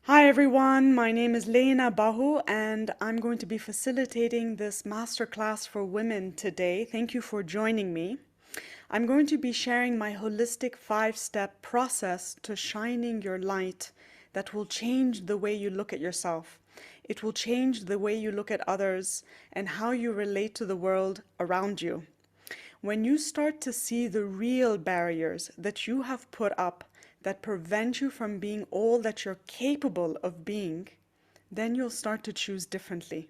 Hi everyone, my name is Leina Bahu and I'm going to be facilitating this masterclass for women today. Thank you for joining me. I'm going to be sharing my holistic 5-step process to shining your light that will change the way you look at yourself. It will change the way you look at others and how you relate to the world around you. When you start to see the real barriers that you have put up that prevent you from being all that you're capable of being, then you'll start to choose differently.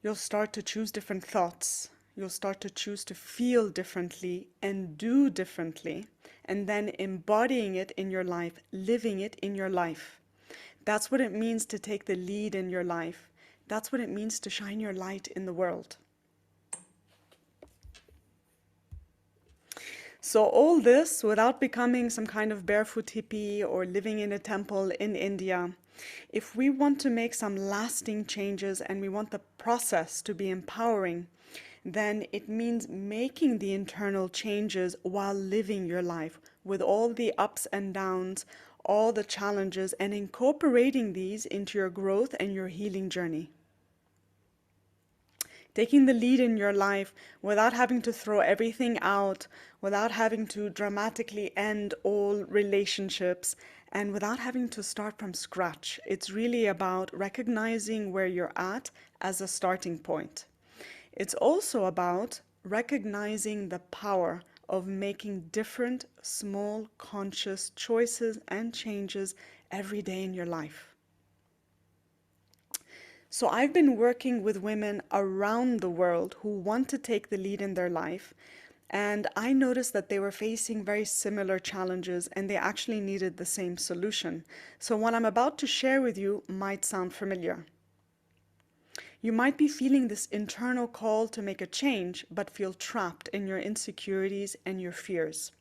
You'll start to choose different thoughts. You'll start to choose to feel differently and do differently, and then embodying it in your life, living it in your life. That's what it means to take the lead in your life. That's what it means to shine your light in the world. So all this without becoming some kind of barefoot hippie or living in a temple in India. If we want to make some lasting changes and we want the process to be empowering, then it means making the internal changes while living your life with all the ups and downs, all the challenges, and incorporating these into your growth and your healing journey. Taking the lead in your life without having to throw everything out, without having to dramatically end all relationships, and without having to start from scratch. It's really about recognizing where you're at as a starting point. It's also about recognizing the power of making different, small, conscious choices and changes every day in your life. So I've been working with women around the world who want to take the lead in their life, and I noticed that they were facing very similar challenges and they actually needed the same solution. So what I'm about to share with you might sound familiar. You might be feeling this internal call to make a change, but feel trapped in your insecurities and your fears.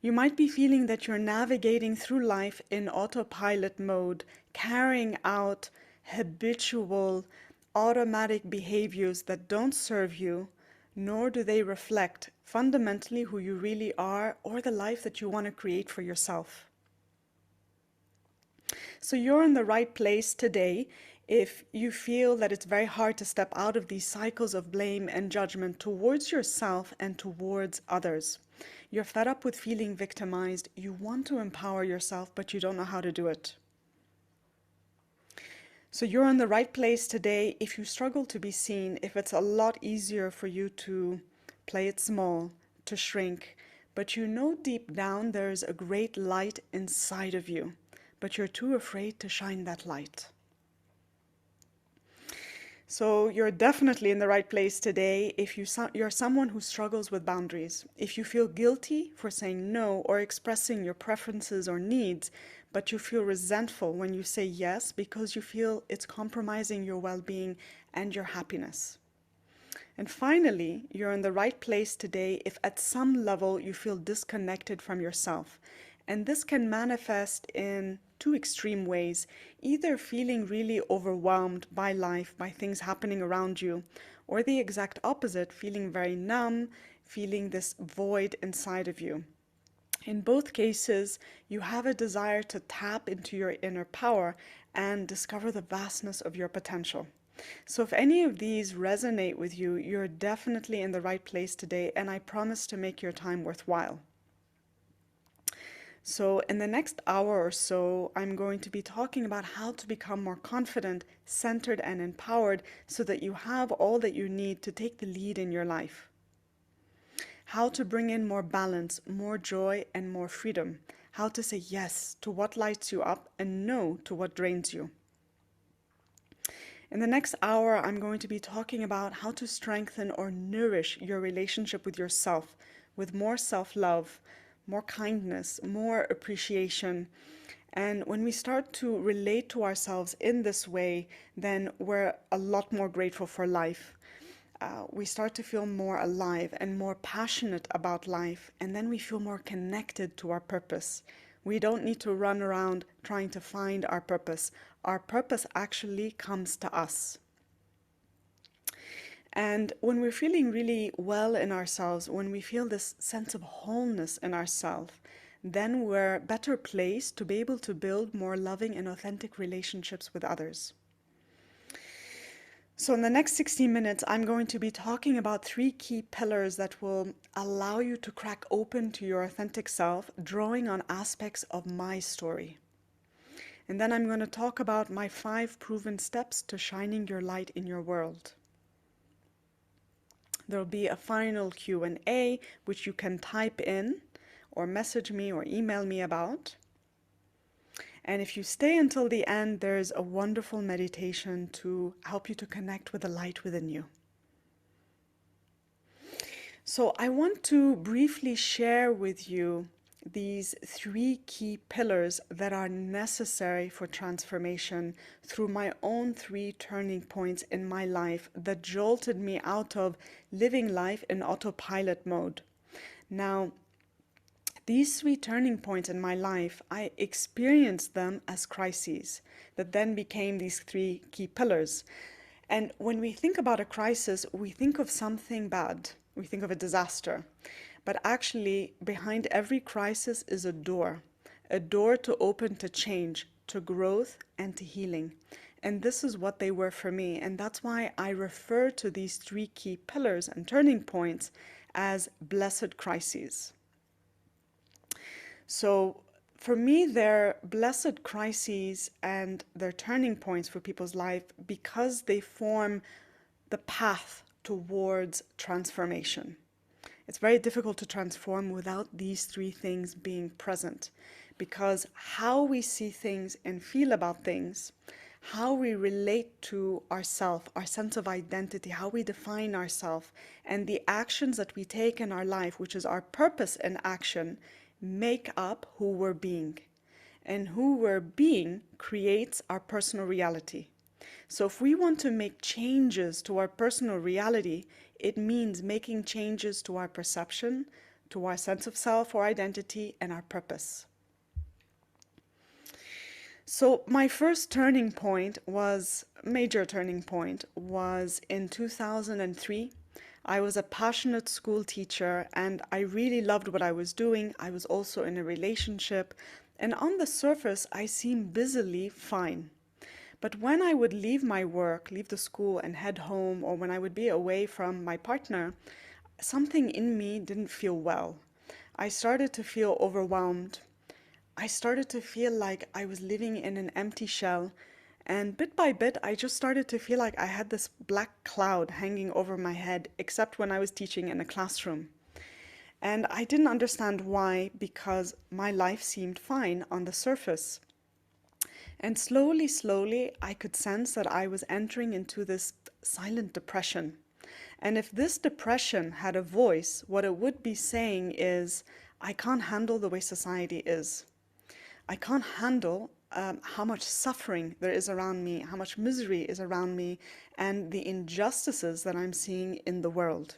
You might be feeling that you're navigating through life in autopilot mode, carrying out habitual, automatic behaviors that don't serve you, nor do they reflect fundamentally who you really are or the life that you want to create for yourself. So you're in the right place today if you feel that it's very hard to step out of these cycles of blame and judgment towards yourself and towards others. You're fed up with feeling victimized. You want to empower yourself, but you don't know how to do it. So you're in the right place today if you struggle to be seen, if it's a lot easier for you to play it small, to shrink, but you know deep down there's a great light inside of you, but you're too afraid to shine that light. So you're definitely in the right place today if you're someone who struggles with boundaries. If you feel guilty for saying no or expressing your preferences or needs, but you feel resentful when you say yes because you feel it's compromising your well-being and your happiness. And finally, you're in the right place today if at some level you feel disconnected from yourself. And this can manifest in two extreme ways, either feeling really overwhelmed by life, by things happening around you, or the exact opposite, feeling very numb, feeling this void inside of you. In both cases, you have a desire to tap into your inner power and discover the vastness of your potential. So if any of these resonate with you, you're definitely in the right place today, and I promise to make your time worthwhile. So in the next hour or so, I'm going to be talking about how to become more confident, centered, and empowered so that you have all that you need to take the lead in your life. How to bring in more balance, more joy, and more freedom. How to say yes to what lights you up and no to what drains you. In the next hour, I'm going to be talking about how to strengthen or nourish your relationship with yourself with more self-love, more kindness, more appreciation. And when we start to relate to ourselves in this way, then we're a lot more grateful for life. We start to feel more alive and more passionate about life, and then we feel more connected to our purpose. We don't need to run around trying to find our purpose. Our purpose actually comes to us. And when we're feeling really well in ourselves, when we feel this sense of wholeness in ourselves, then we're better placed to be able to build more loving and authentic relationships with others. So, in the next 60 minutes, I'm going to be talking about 3 key pillars that will allow you to crack open to your authentic self, drawing on aspects of my story. And then I'm going to talk about my 5 proven steps to shining your light in your world. There'll be a final Q&A, which you can type in or message me or email me about. And if you stay until the end, there's a wonderful meditation to help you to connect with the light within you. So I want to briefly share with you these 3 key pillars that are necessary for transformation through my own 3 turning points in my life that jolted me out of living life in autopilot mode. Now, these 3 turning points in my life, I experienced them as crises that then became these 3 key pillars. And when we think about a crisis, we think of something bad. We think of a disaster. But actually, behind every crisis is a door to open to change, to growth, and to healing. And this is what they were for me. And that's why I refer to these 3 key pillars and turning points as blessed crises. So for me, they're blessed crises and they're turning points for people's life because they form the path towards transformation. It's very difficult to transform without these 3 things being present, because how we see things and feel about things, how we relate to ourself, our sense of identity, how we define ourselves, and the actions that we take in our life, which is our purpose in action, make up who we're being. And who we're being creates our personal reality. So if we want to make changes to our personal reality, it means making changes to our perception, to our sense of self or identity, and our purpose. So my first major turning point was in 2003. I was a passionate school teacher and I really loved what I was doing. I was also in a relationship, and on the surface, I seemed busily fine. But when I would leave my work, leave the school and head home, or when I would be away from my partner, something in me didn't feel well. I started to feel overwhelmed. I started to feel like I was living in an empty shell. And bit by bit, I just started to feel like I had this black cloud hanging over my head, except when I was teaching in a classroom. And I didn't understand why, because my life seemed fine on the surface. And slowly, I could sense that I was entering into this silent depression. And if this depression had a voice, what it would be saying is, I can't handle the way society is. I can't handle how much suffering there is around me, how much misery is around me, and the injustices that I'm seeing in the world.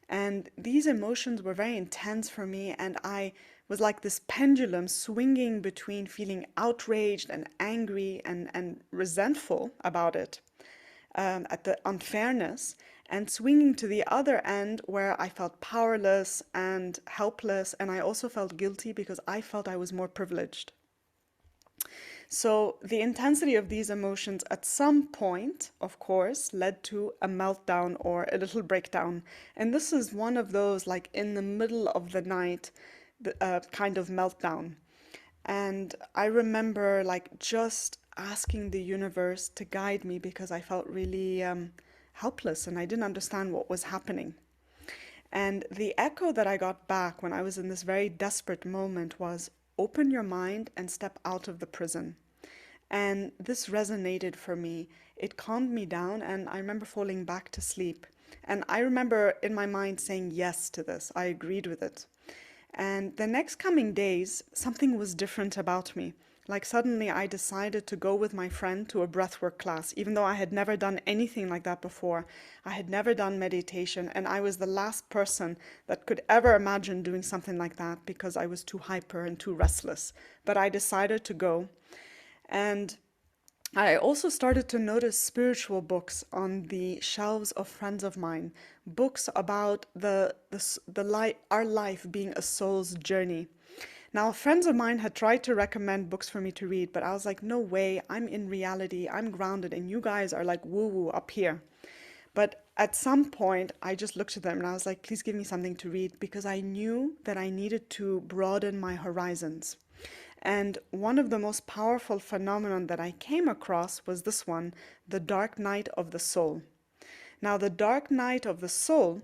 And these emotions were very intense for me, and I was like this pendulum swinging between feeling outraged and angry and resentful about it, at the unfairness, and swinging to the other end where I felt powerless and helpless, and I also felt guilty because I felt I was more privileged. So the intensity of these emotions at some point, of course, led to a meltdown or a little breakdown. And this is one of those, like in the middle of the night, kind of meltdown. And I remember like just asking the universe to guide me because I felt really helpless and I didn't understand what was happening. And the echo that I got back when I was in this very desperate moment was, open your mind and step out of the prison. And this resonated for me. It calmed me down, and I remember falling back to sleep. And I remember in my mind saying yes to this. I agreed with it. And the next coming days, something was different about me. Like suddenly I decided to go with my friend to a breathwork class, even though I had never done anything like that before. I had never done meditation, and I was the last person that could ever imagine doing something like that because I was too hyper and too restless. But I decided to go. And I also started to notice spiritual books on the shelves of friends of mine, books about our life being a soul's journey. Now, friends of mine had tried to recommend books for me to read, but I was like, no way, I'm in reality, I'm grounded, and you guys are like woo woo up here. But at some point, I just looked at them and I was like, please give me something to read because I knew that I needed to broaden my horizons. And one of the most powerful phenomenon that I came across was this one, the dark night of the soul. Now, the dark night of the soul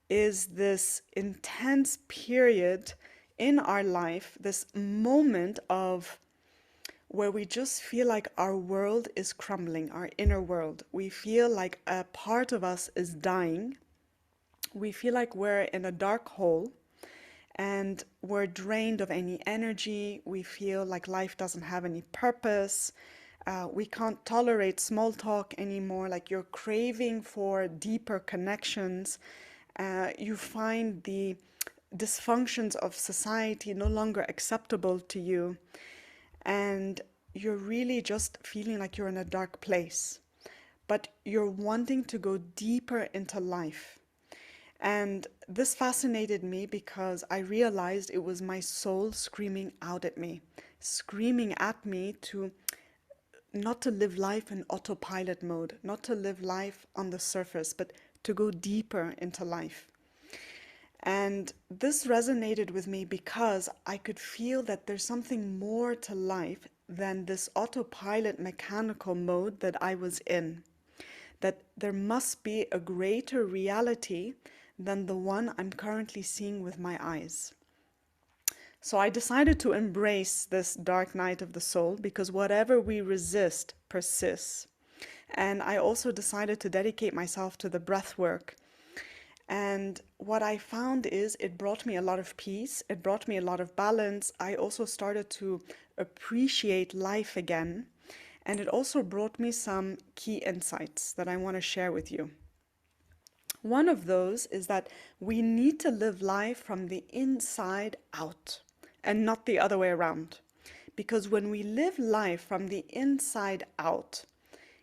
is this intense period in our life, this moment of where we just feel like our world is crumbling, our inner world. We feel like a part of us is dying. We feel like we're in a dark hole and we're drained of any energy. We feel like life doesn't have any purpose. We can't tolerate small talk anymore. Like you're craving for deeper connections. You find the dysfunctions of society no longer acceptable to you. And you're really just feeling like you're in a dark place. But you're wanting to go deeper into life. And this fascinated me because I realized it was my soul screaming out at me, screaming at me to not to live life in autopilot mode, not to live life on the surface, but to go deeper into life. And this resonated with me because I could feel that there's something more to life than this autopilot mechanical mode that I was in. That there must be a greater reality than the one I'm currently seeing with my eyes. So I decided to embrace this dark night of the soul because whatever we resist persists. And I also decided to dedicate myself to the breath work. And what I found is it brought me a lot of peace, it brought me a lot of balance. I also started to appreciate life again. And it also brought me some key insights that I want to share with you. One of those is that we need to live life from the inside out and not the other way around. Because when we live life from the inside out,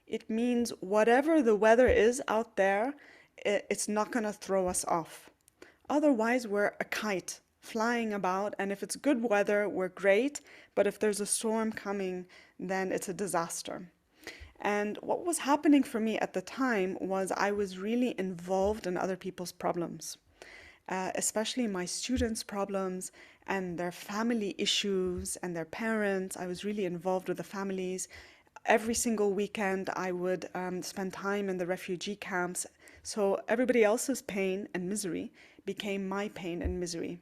it means whatever the weather is out there, it's not going to throw us off. Otherwise, we're a kite flying about, and if it's good weather, we're great, but if there's a storm coming, then it's a disaster. And what was happening for me at the time was I was really involved in other people's problems, especially my students' problems and their family issues and their parents. I was really involved with the families. Every single weekend, I would spend time in the refugee camps. So everybody else's pain and misery became my pain and misery.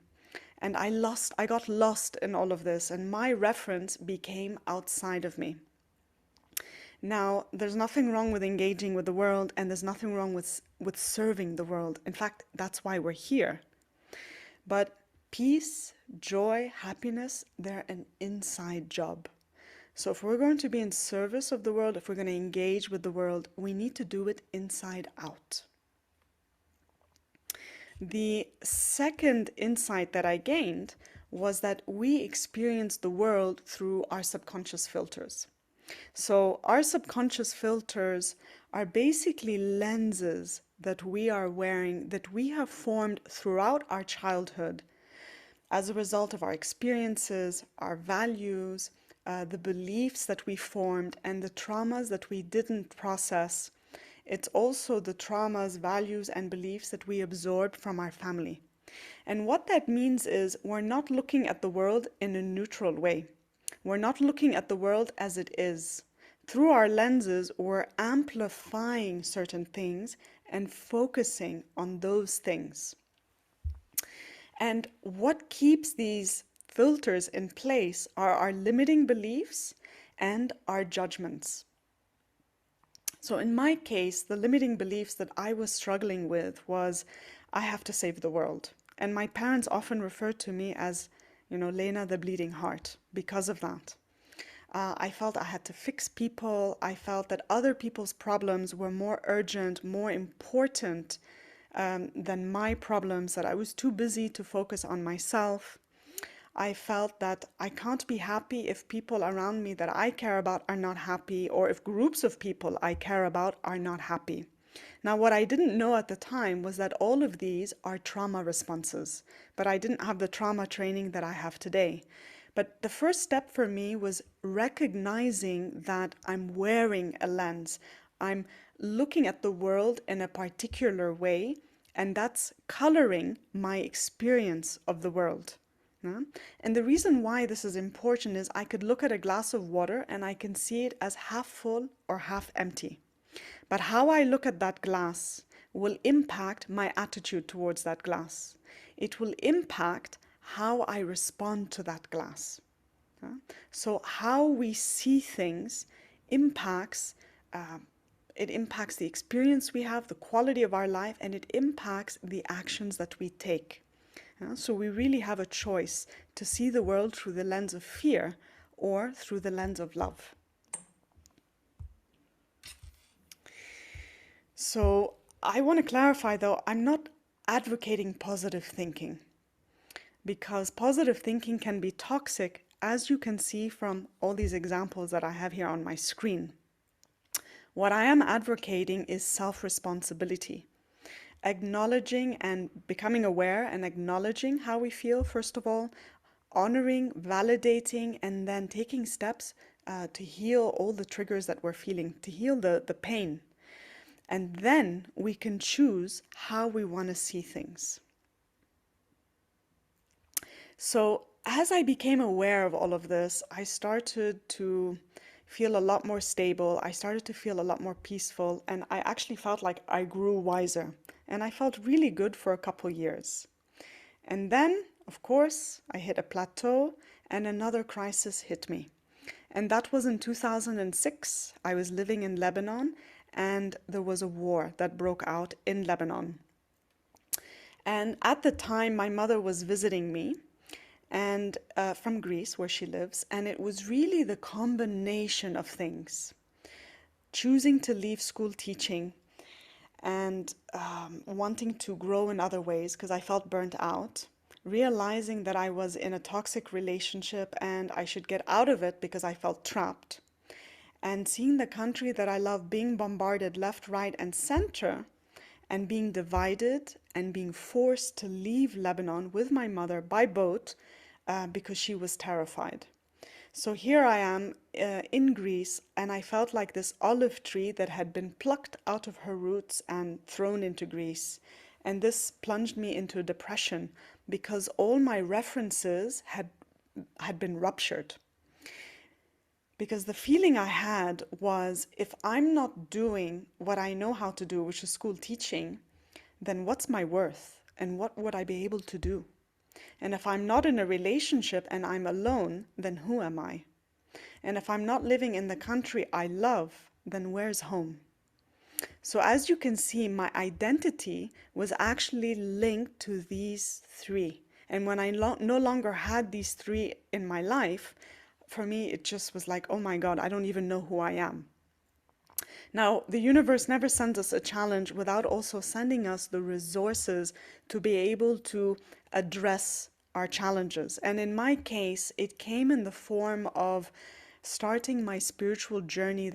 And I got lost in all of this, and my reference became outside of me. Now, there's nothing wrong with engaging with the world, and there's nothing wrong with serving the world. In fact, that's why we're here. But peace, joy, happiness, they're an inside job. So if we're going to be in service of the world, if we're going to engage with the world, we need to do it inside out. The second insight that I gained was that we experience the world through our subconscious filters. So our subconscious filters are basically lenses that we are wearing, that we have formed throughout our childhood as a result of our experiences, our values, the beliefs that we formed, and the traumas that we didn't process. It's also the traumas, values, and beliefs that we absorbed from our family. And what that means is we're not looking at the world in a neutral way. We're not looking at the world as it is. Through our lenses, we're amplifying certain things and focusing on those things. And what keeps these filters in place are our limiting beliefs and our judgments. So in my case, the limiting beliefs that I was struggling with was, I have to save the world. And my parents often referred to me as, Lena the bleeding heart because of that. I felt I had to fix people. I felt that other people's problems were more urgent, more important than my problems, that I was too busy to focus on myself. I felt that I can't be happy if people around me that I care about are not happy, or if groups of people I care about are not happy. Now, what I didn't know at the time was that all of these are trauma responses, but I didn't have the trauma training that I have today. But the first step for me was recognizing that I'm wearing a lens. I'm looking at the world in a particular way, and that's coloring my experience of the world. Yeah? And the reason why this is important is I could look at a glass of water and I can see it as half full or half empty. But how I look at that glass will impact my attitude towards that glass. It will impact how I respond to that glass. So how we see things impacts it impacts the experience we have, the quality of our life, and it impacts the actions that we take. So we really have a choice to see the world through the lens of fear or through the lens of love. So I want to clarify though, I'm not advocating positive thinking, because positive thinking can be toxic, as you can see from all these examples that I have here on my screen. What I am advocating is self-responsibility, acknowledging and becoming aware and acknowledging how we feel, first of all, honoring, validating, and then taking steps to heal all the triggers that we're feeling, to heal the pain. And then we can choose how we want to see things. So as I became aware of all of this, I started to feel a lot more stable. I started to feel a lot more peaceful, and I actually felt like I grew wiser. And I felt really good for a couple years. And then, of course, I hit a plateau and another crisis hit me. And that was in 2006. I was living in Lebanon, and there was a war that broke out in Lebanon. And at the time, my mother was visiting me, and from Greece, where she lives, and it was really the combination of things. Choosing to leave school teaching and wanting to grow in other ways because I felt burnt out, realizing that I was in a toxic relationship and I should get out of it because I felt trapped, and seeing the country that I love being bombarded left, right, and center, and being divided and being forced to leave Lebanon with my mother by boat because she was terrified. So here I am in Greece, and I felt like this olive tree that had been plucked out of her roots and thrown into Greece. And this plunged me into depression because all my references had been ruptured. Because the feeling I had was, if I'm not doing what I know how to do, which is school teaching, then what's my worth and what would I be able to do? And if I'm not in a relationship and I'm alone, then who am I? And if I'm not living in the country I love, then where's home? So as you can see, my identity was actually linked to these three. And when I no longer had these three in my life, for me, it just was like, oh my God, I don't even know who I am. Now, the universe never sends us a challenge without also sending us the resources to be able to address our challenges. And in my case, it came in the form of starting my spiritual journey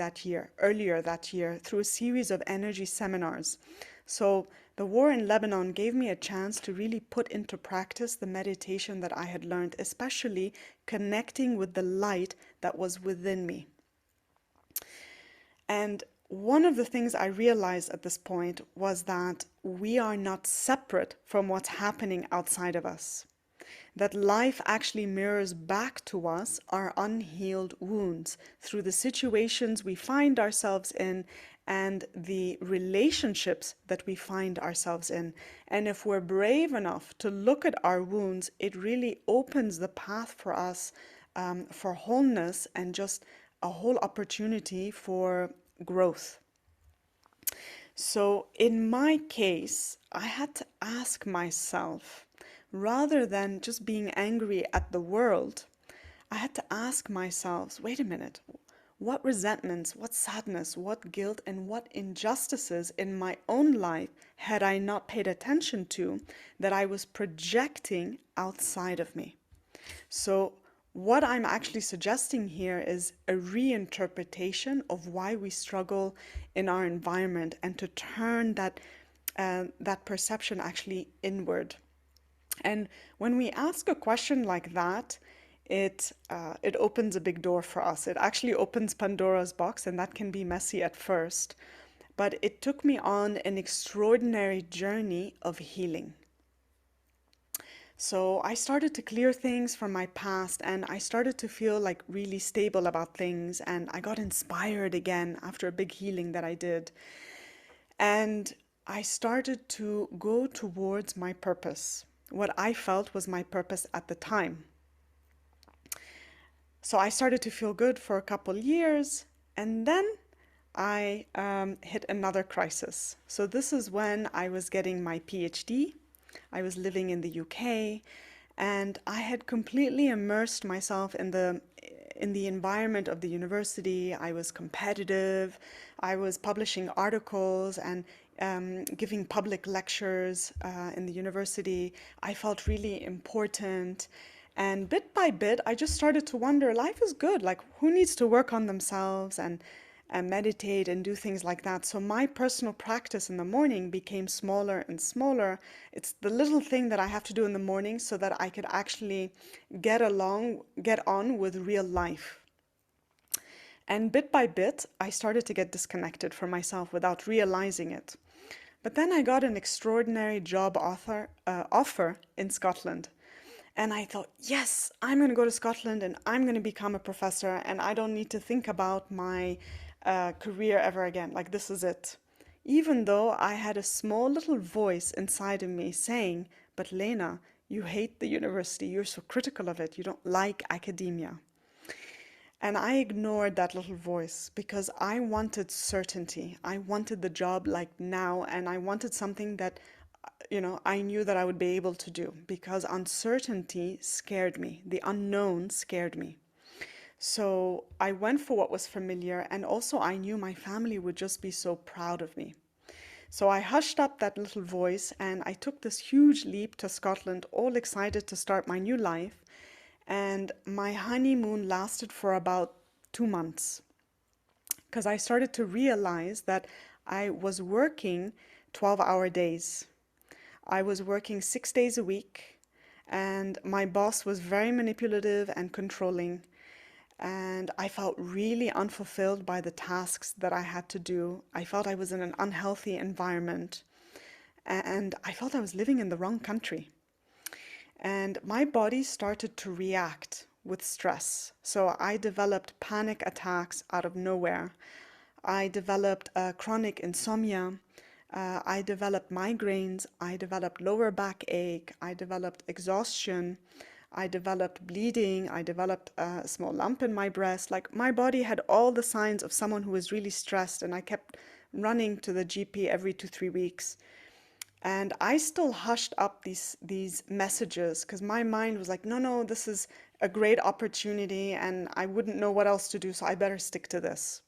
earlier that year, through a series of energy seminars. So the war in Lebanon gave me a chance to really put into practice the meditation that I had learned, especially connecting with the light that was within me. And one of the things I realized at this point was that we are not separate from what's happening outside of us. That life actually mirrors back to us our unhealed wounds through the situations we find ourselves in and the relationships that we find ourselves in. And if we're brave enough to look at our wounds, it really opens the path for us for wholeness and just a whole opportunity for growth. So in my case, I had to ask myself, rather than just being angry at the world, I had to ask myself, wait a minute, what resentments, what sadness, what guilt, and what injustices in my own life had I not paid attention to that I was projecting outside of me? So What I'm actually suggesting here is a reinterpretation of why we struggle in our environment and to turn that perception actually inward. And when we ask a question like that, it opens a big door for us. It actually opens Pandora's box, and that can be messy at first. But it took me on an extraordinary journey of healing. So I started to clear things from my past and I started to feel like really stable about things. And I got inspired again after a big healing that I did. And I started to go towards my purpose, what I felt was my purpose at the time. So I started to feel good for a couple years. And then I hit another crisis. So this is when I was getting my PhD. I was living in the UK, and I had completely immersed myself in the environment of the university. I was competitive. I was publishing articles and giving public lectures in the university. I felt really important. And bit by bit, I just started to wonder, life is good. Like, who needs to work on themselves and meditate and do things like that? So my personal practice in the morning became smaller and smaller. It's the little thing that I have to do in the morning so that I could actually get on with real life. And bit by bit, I started to get disconnected from myself without realizing it. But then I got an extraordinary offer in Scotland. And I thought, yes, I'm going to go to Scotland and I'm going to become a professor and I don't need to think about my career ever again. Like, this is it. Even though I had a small little voice inside of me saying, but Lena, you hate the university. You're so critical of it. You don't like academia. And I ignored that little voice because I wanted certainty. I wanted the job like now, and I wanted something that, I knew that I would be able to do because uncertainty scared me. The unknown scared me. So I went for what was familiar, and also I knew my family would just be so proud of me. So I hushed up that little voice and I took this huge leap to Scotland, all excited to start my new life. And my honeymoon lasted for about 2 months because I started to realize that I was working 12-hour days. I was working 6 days a week, and my boss was very manipulative and controlling. And I felt really unfulfilled by the tasks that I had to do. I felt I was in an unhealthy environment, and I felt I was living in the wrong country. And my body started to react with stress. So I developed panic attacks out of nowhere. I developed chronic insomnia. I developed migraines. I developed lower backache. I developed exhaustion. I developed bleeding. I developed a small lump in my breast. Like, my body had all the signs of someone who was really stressed, and I kept running to the GP every 2, 3 weeks. And I still hushed up these messages because my mind was like, no, no, this is a great opportunity and I wouldn't know what else to do, so I better stick to this.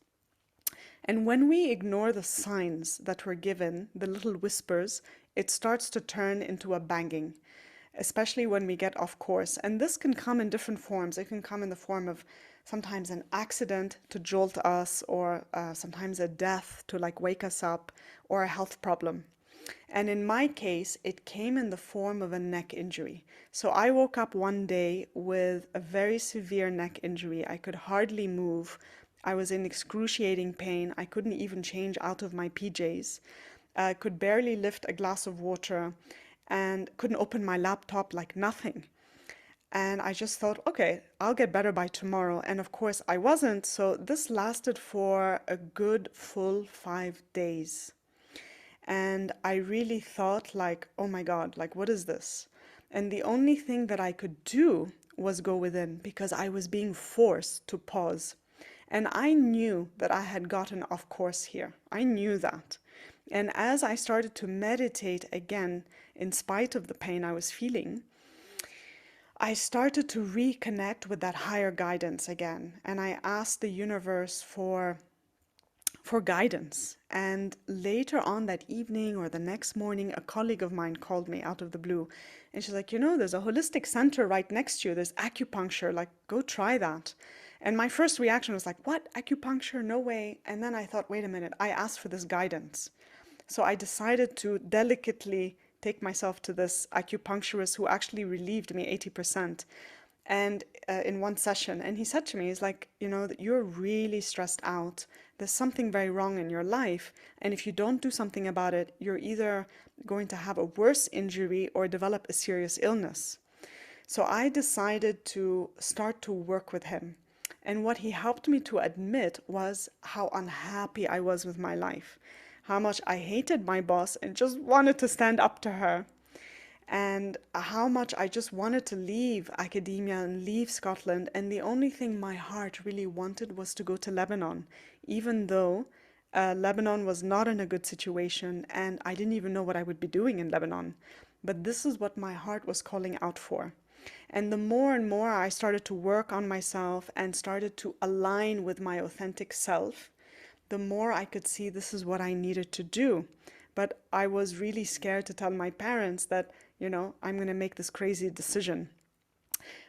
And when we ignore the signs that we're given, the little whispers, it starts to turn into a banging, especially when we get off course. And this can come in different forms. It can come in the form of sometimes an accident to jolt us, or sometimes a death to like wake us up, or a health problem. And in my case, it came in the form of a neck injury. So I woke up one day with a very severe neck injury. I could hardly move. I was in excruciating pain. I couldn't even change out of my PJs. I could barely lift a glass of water and couldn't open my laptop, like nothing. And I just thought, okay, I'll get better by tomorrow. And of course, I wasn't. So this lasted for a good full 5 days. And I really thought, like, oh my God, like, what is this? And the only thing that I could do was go within because I was being forced to pause. And I knew that I had gotten off course here. I knew that. And as I started to meditate again, in spite of the pain I was feeling, I started to reconnect with that higher guidance again. And I asked the universe for for guidance. And later on that evening or the next morning, a colleague of mine called me out of the blue. And she's like, there's a holistic center right next to you. There's acupuncture. Like, go try that. And my first reaction was like, what? Acupuncture? No way. And then I thought, wait a minute, I asked for this guidance. So I decided to delicately take myself to this acupuncturist who actually relieved me 80% and in one session. And he said to me, he's like, that you're really stressed out. There's something very wrong in your life. And if you don't do something about it, you're either going to have a worse injury or develop a serious illness. So I decided to start to work with him. And what he helped me to admit was how unhappy I was with my life, how much I hated my boss and just wanted to stand up to her, and how much I just wanted to leave academia and leave Scotland. And the only thing my heart really wanted was to go to Lebanon, even though Lebanon was not in a good situation and I didn't even know what I would be doing in Lebanon. But this is what my heart was calling out for. And the more and more I started to work on myself and started to align with my authentic self, the more I could see this is what I needed to do. But I was really scared to tell my parents that, I'm going to make this crazy decision.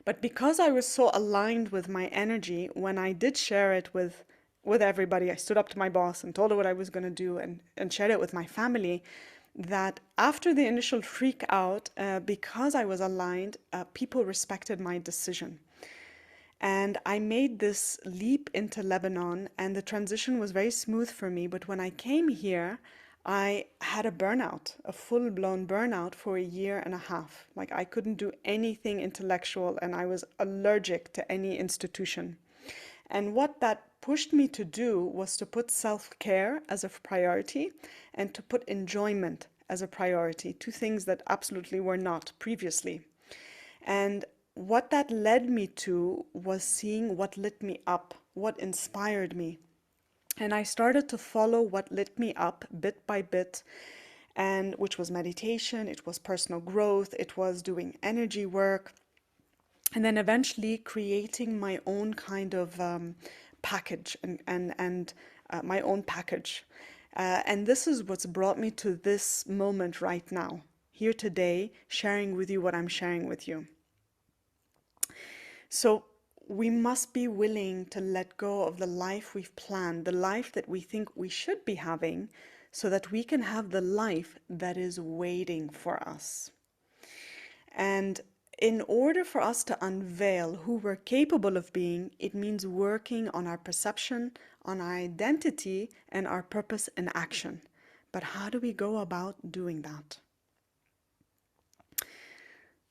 But because I was so aligned with my energy, when I did share it with everybody, I stood up to my boss and told her what I was going to do and shared it with my family, that after the initial freak out, because I was aligned, people respected my decision. And I made this leap into Lebanon, and the transition was very smooth for me. But when I came here, I had a burnout, a full-blown burnout for a year and a half. Like I couldn't do anything intellectual, and I was allergic to any institution. And what that pushed me to do was to put self-care as a priority and to put enjoyment as a priority, two things that absolutely were not previously. And what that led me to was seeing what lit me up, what inspired me. And I started to follow what lit me up bit by bit, and which was meditation, it was personal growth, it was doing energy work, and then eventually creating my own kind of package and my own package. And this is what's brought me to this moment right now, here today, sharing with you what I'm sharing with you. So we must be willing to let go of the life we've planned, the life that we think we should be having, so that we can have the life that is waiting for us. And in order for us to unveil who we're capable of being, it means working on our perception, on our identity, and our purpose in action. But how do we go about doing that?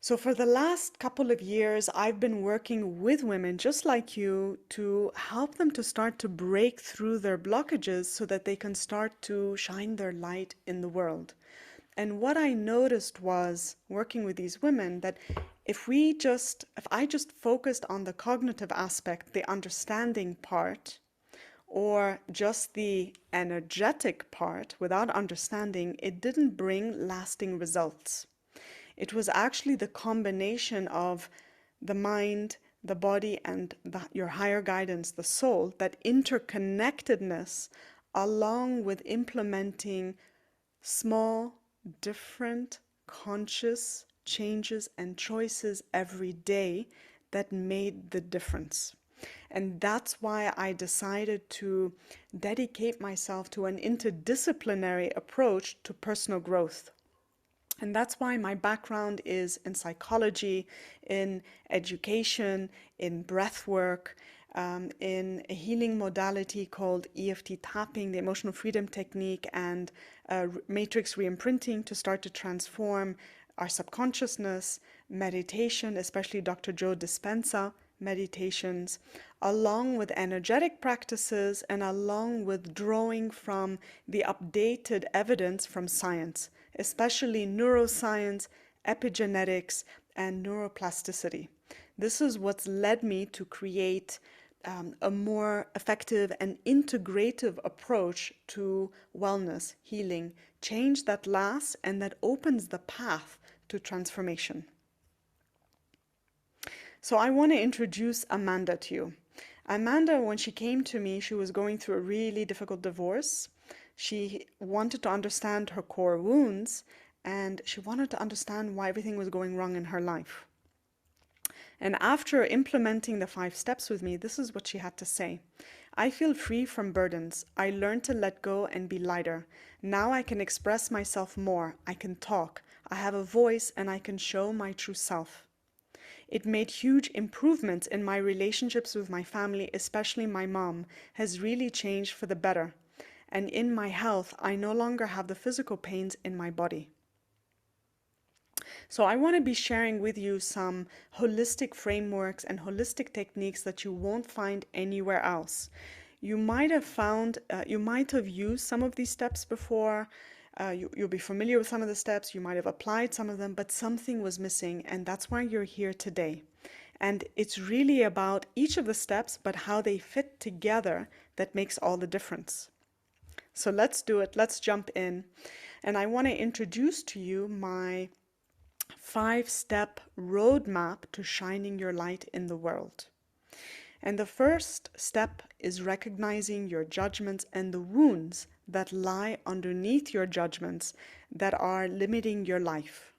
So for the last couple of years, I've been working with women just like you to help them to start to break through their blockages so that they can start to shine their light in the world. And what I noticed was working with these women that if I just focused on the cognitive aspect, the understanding part, or just the energetic part without understanding, it didn't bring lasting results. It was actually the combination of the mind, the body, and your higher guidance, the soul, that interconnectedness, along with implementing small, different, conscious changes and choices every day that made the difference. And that's why I decided to dedicate myself to an interdisciplinary approach to personal growth. And that's why my background is in psychology, in education, in breath work, in a healing modality called EFT tapping, the emotional freedom technique, and matrix reimprinting to start to transform our subconsciousness, meditation, especially Dr. Joe Dispenza meditations, along with energetic practices and along with drawing from the updated evidence from science, especially neuroscience, epigenetics, and neuroplasticity. This is what's led me to create a more effective and integrative approach to wellness, healing, change that lasts and that opens the path to transformation. So I want to introduce Amanda to you. Amanda, when she came to me, she was going through a really difficult divorce. She wanted to understand her core wounds and she wanted to understand why everything was going wrong in her life. And after implementing the 5 steps with me, this is what she had to say. I feel free from burdens. I learned to let go and be lighter. Now I can express myself more. I can talk. I have a voice and I can show my true self. It made huge improvements in my relationships with my family, especially my mom, has really changed for the better. And in my health, I no longer have the physical pains in my body. So I want to be sharing with you some holistic frameworks and holistic techniques that you won't find anywhere else. You might have used some of these steps before. You'll be familiar with some of the steps. You might have applied some of them, but something was missing, and that's why you're here today. And it's really about each of the steps, but how they fit together that makes all the difference. So let's do it. Let's jump in. And I want to introduce to you my 5-step roadmap to shining your light in the world. And the first step is recognizing your judgments and the wounds that lie underneath your judgments that are limiting your life.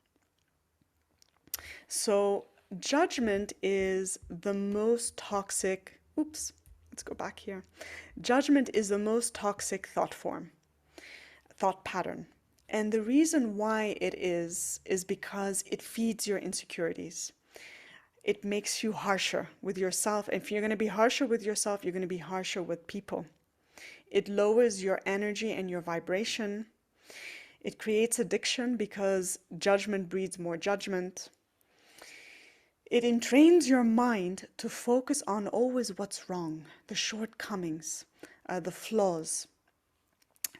So, judgment is the most toxic, let's go back here. Judgment is the most toxic thought pattern. And the reason why it is because it feeds your insecurities. It makes you harsher with yourself. If you're going to be harsher with yourself, you're going to be harsher with people. It lowers your energy and your vibration. It creates addiction because judgment breeds more judgment. It entrains your mind to focus on always what's wrong, the shortcomings, the flaws.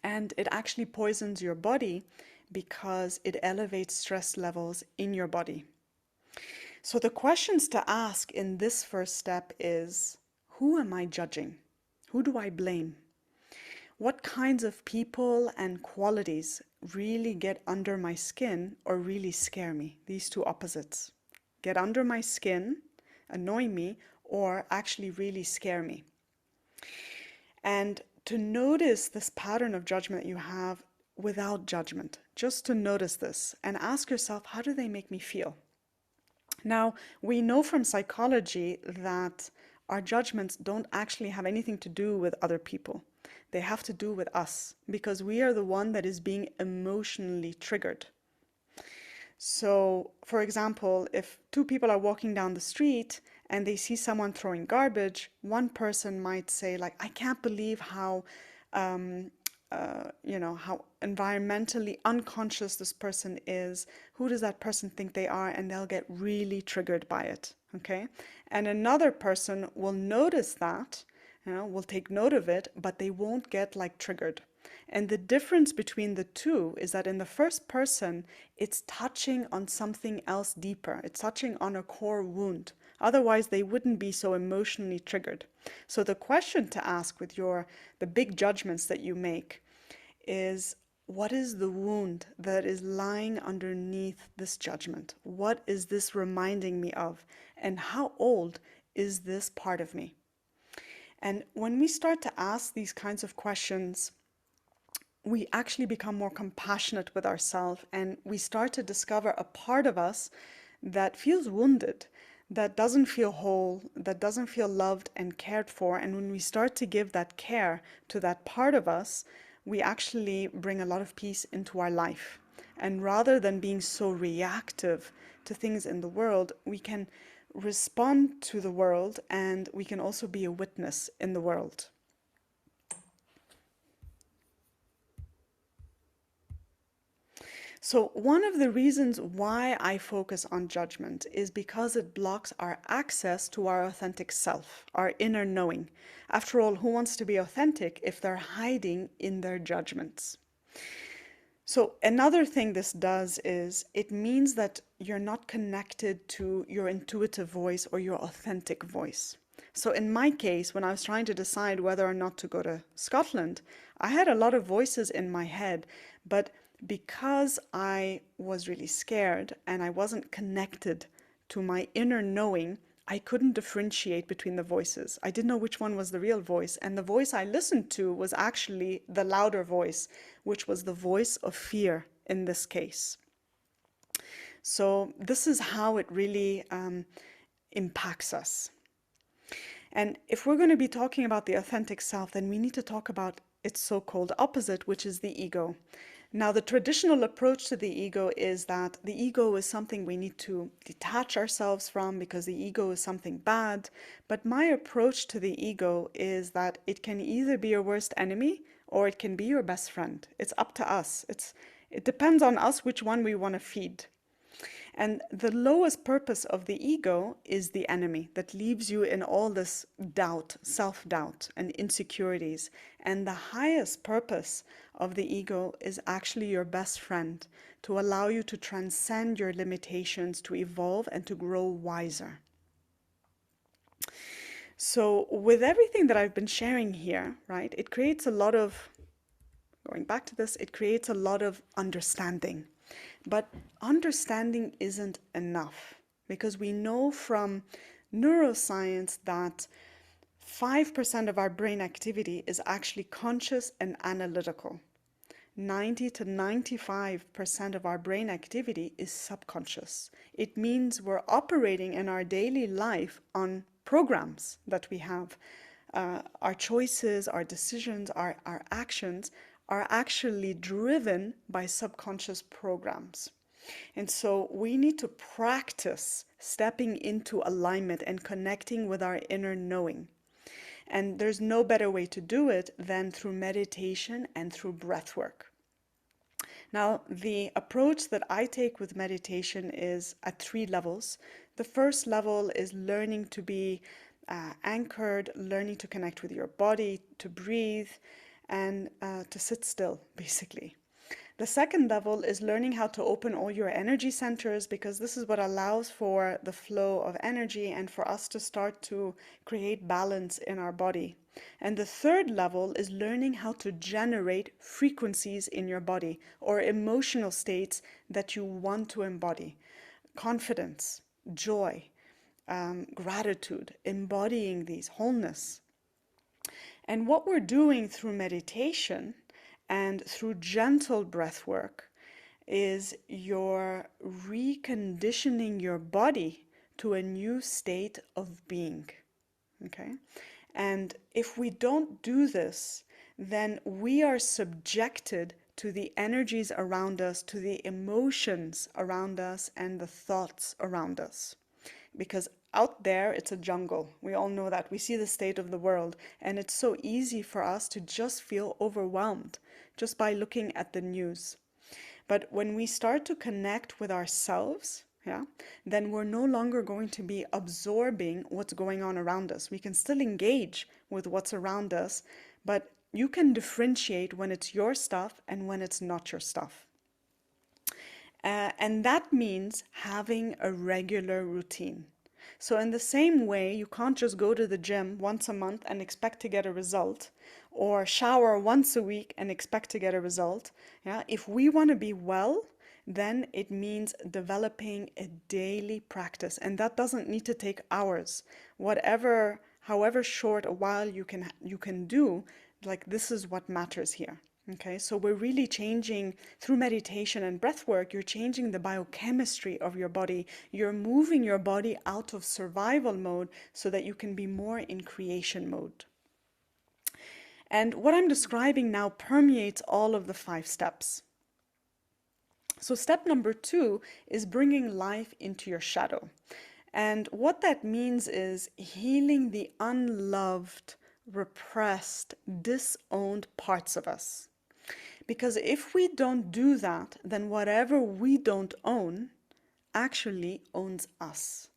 And it actually poisons your body because it elevates stress levels in your body. So the questions to ask in this first step is, who am I judging? Who do I blame? What kinds of people and qualities really get under my skin or really scare me? These two opposites. Get under my skin, annoy me, or actually really scare me. And to notice this pattern of judgment that you have without judgment, just to notice this and ask yourself, how do they make me feel? Now, we know from psychology that our judgments don't actually have anything to do with other people. They have to do with us because we are the one that is being emotionally triggered. So, for example, if 2 people are walking down the street and they see someone throwing garbage, one person might say, like, I can't believe how how environmentally unconscious this person is. Who does that person think they are? And they'll get really triggered by it. Okay. And another person will notice that, will take note of it, but they won't get like triggered. And the difference between the two is that in the first person, it's touching on something else deeper. It's touching on a core wound. Otherwise, they wouldn't be so emotionally triggered. So the question to ask with the big judgments that you make is, what is the wound that is lying underneath this judgment? What is this reminding me of? And how old is this part of me? And when we start to ask these kinds of questions, we actually become more compassionate with ourselves and we start to discover a part of us that feels wounded, that doesn't feel whole, that doesn't feel loved and cared for. And when we start to give that care to that part of us, we actually bring a lot of peace into our life. And rather than being so reactive to things in the world, we can respond to the world and we can also be a witness in the world. So one of the reasons why I focus on judgment is because it blocks our access to our authentic self, our inner knowing. After all, who wants to be authentic if they're hiding in their judgments? So another thing this does is it means that you're not connected to your intuitive voice or your authentic voice. So in my case, when I was trying to decide whether or not to go to Scotland, I had a lot of voices in my head, but because I was really scared and I wasn't connected to my inner knowing, I couldn't differentiate between the voices. I didn't know which one was the real voice. And the voice I listened to was actually the louder voice, which was the voice of fear in this case. So this is how it really impacts us. And if we're going to be talking about the authentic self, then we need to talk about its so-called opposite, which is the ego. Now, the traditional approach to the ego is that the ego is something we need to detach ourselves from because the ego is something bad. But my approach to the ego is that it can either be your worst enemy or it can be your best friend. It's up to us. It depends on us which one we want to feed. And the lowest purpose of the ego is the enemy that leaves you in all this doubt, self-doubt, and insecurities. And the highest purpose of the ego is actually your best friend to allow you to transcend your limitations, to evolve, and to grow wiser. So with everything that I've been sharing here, right, it creates a lot of, going back to this, it creates a lot of understanding. But understanding isn't enough because we know from neuroscience that 5% of our brain activity is actually conscious and analytical. 90 to 95% of our brain activity is subconscious. It means we're operating in our daily life on programs that we have. Our choices, our decisions, our actions are actually driven by subconscious programs. And so we need to practice stepping into alignment and connecting with our inner knowing. And there's no better way to do it than through meditation and through breath work. Now, the approach that I take with meditation is at 3 levels. The first level is learning to be anchored, learning to connect with your body, to breathe, and to sit still, basically. The second level is learning how to open all your energy centers, because this is what allows for the flow of energy and for us to start to create balance in our body. And the third level is learning how to generate frequencies in your body or emotional states that you want to embody. Confidence, joy, gratitude, embodying these, wholeness. And what we're doing through meditation and through gentle breath work is you're reconditioning your body to a new state of being. Okay? And if we don't do this, then we are subjected to the energies around us, to the emotions around us, and the thoughts around us. Because out there, it's a jungle. We all know that. We see the state of the world, and it's so easy for us to just feel overwhelmed just by looking at the news. But when we start to connect with ourselves, then we're no longer going to be absorbing what's going on around us. We can still engage with what's around us, but you can differentiate when it's your stuff and when it's not your stuff. And that means having a regular routine. So in the same way, you can't just go to the gym once a month and expect to get a result, or shower once a week and expect to get a result. If we want to be well, then it means developing a daily practice. And that doesn't need to take hours. However short a while you can do, like, this is what matters here. Okay, so we're really changing through meditation and breath work, you're changing the biochemistry of your body. You're moving your body out of survival mode so that you can be more in creation mode. And what I'm describing now permeates all of the 5 steps. So step number 2 is bringing life into your shadow. And what that means is healing the unloved, repressed, disowned parts of us. Because if we don't do that, then whatever we don't own actually owns us.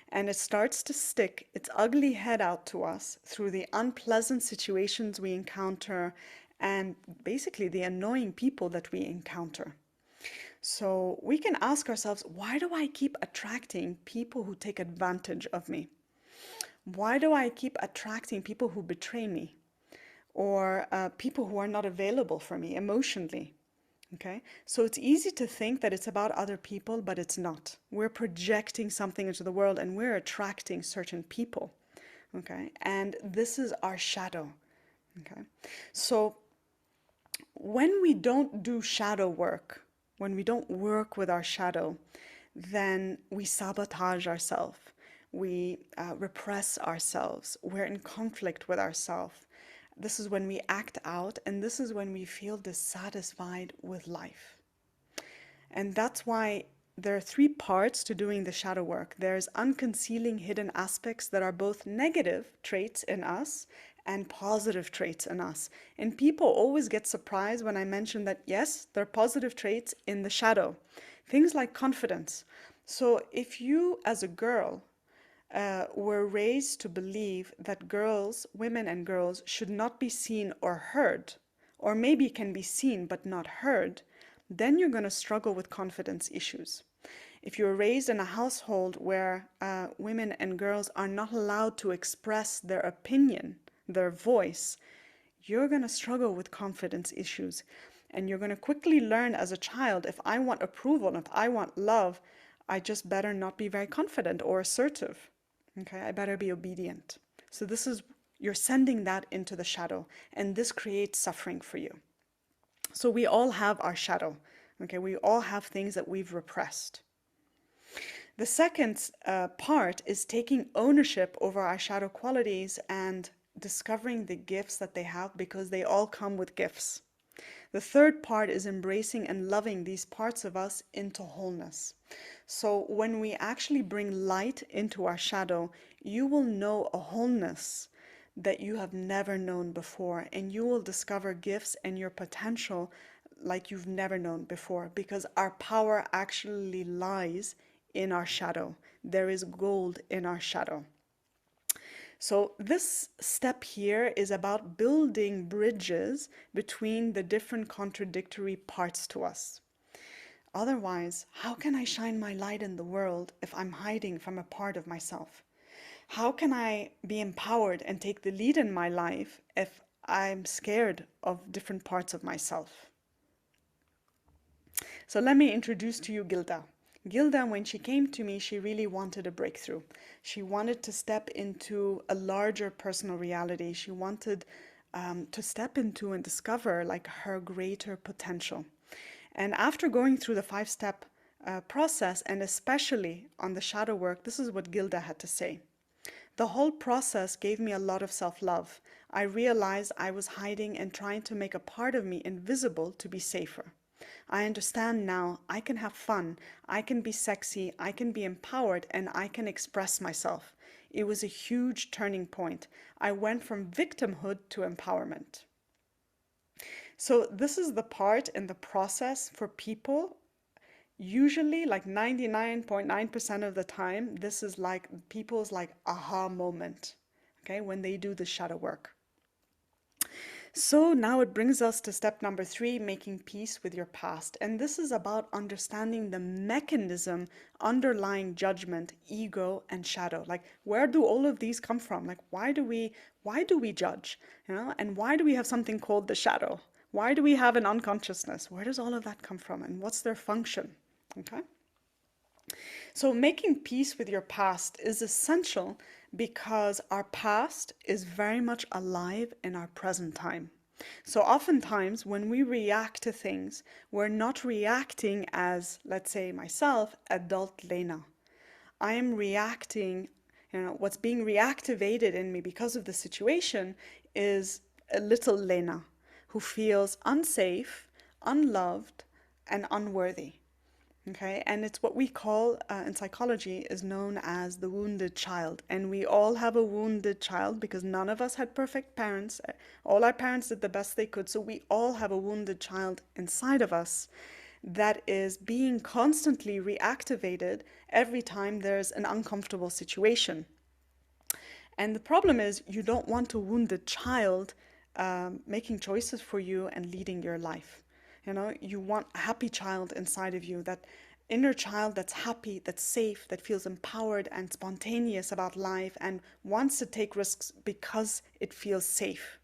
And it starts to stick its ugly head out to us through the unpleasant situations we encounter and basically the annoying people that we encounter. So we can ask ourselves, why do I keep attracting people who take advantage of me? Why do I keep attracting people who betray me? Or people who are not available for me emotionally? Okay, so it's easy to think that it's about other people, but it's not. We're projecting something into the world and we're attracting certain people. Okay, and this is our shadow. Okay, so when we don't do shadow work, when we don't work with our shadow, then we sabotage ourselves. We repress ourselves. We're in conflict with ourselves. This is when we act out, and this is when we feel dissatisfied with life. And that's why there are three parts to doing the shadow work. There's unconcealing hidden aspects that are both negative traits in us and positive traits in us. And people always get surprised when I mention that, yes, there are positive traits in the shadow. Things like confidence. So if you, as a girl, were raised to believe that girls, women and girls, should not be seen or heard, or maybe can be seen but not heard, then you're going to struggle with confidence issues. If you're raised in a household where women and girls are not allowed to express their opinion, their voice, you're going to struggle with confidence issues. And you're going to quickly learn as a child, if I want approval, if I want love, I just better not be very confident or assertive. Okay, I better be obedient. So this is, you're sending that into the shadow, and this creates suffering for you. So we all have our shadow. Okay, we all have things that we've repressed. The second part is taking ownership over our shadow qualities and discovering the gifts that they have, because they all come with gifts. The third part is embracing and loving these parts of us into wholeness. So when we actually bring light into our shadow, you will know a wholeness that you have never known before, and you will discover gifts and your potential like you've never known before, because our power actually lies in our shadow. There is gold in our shadow. So this step here is about building bridges between the different contradictory parts to us. Otherwise, how can I shine my light in the world if I'm hiding from a part of myself? How can I be empowered and take the lead in my life if I'm scared of different parts of myself? So let me introduce to you Gilda. Gilda, when she came to me, she really wanted a breakthrough. She wanted to step into a larger personal reality. She wanted to step into and discover like her greater potential. And after going through the five-step process, and especially on the shadow work, this is what Gilda had to say. The whole process gave me a lot of self-love. I realized I was hiding and trying to make a part of me invisible to be safer. I understand now I can have fun, I can be sexy, I can be empowered, and I can express myself. It was a huge turning point. I went from victimhood to empowerment. So this is the part in the process for people. Usually, like 99.9% of the time, this is like people's like aha moment, okay, when they do the shadow work. So now it brings us to step number 3, making peace with your past. And this is about understanding the mechanism underlying judgment, ego, and shadow. Like, where do all of these come from? Like, why do we judge? You know, and why do we have something called the shadow? Why do we have an unconsciousness? Where does all of that come from? And what's their function? Okay. So making peace with your past is essential because our past is very much alive in our present time. So oftentimes when we react to things, we're not reacting as, let's say myself, adult Lena. I am reacting, what's being reactivated in me because of the situation is a little Lena who feels unsafe, unloved, and unworthy. Okay, and it's what we call in psychology is known as the wounded child. And we all have a wounded child because none of us had perfect parents. All our parents did the best they could. So we all have a wounded child inside of us that is being constantly reactivated every time there's an uncomfortable situation. And the problem is you don't want a wounded child making choices for you and leading your life. You want a happy child inside of you, that inner child that's happy, that's safe, that feels empowered and spontaneous about life and wants to take risks because it feels safe.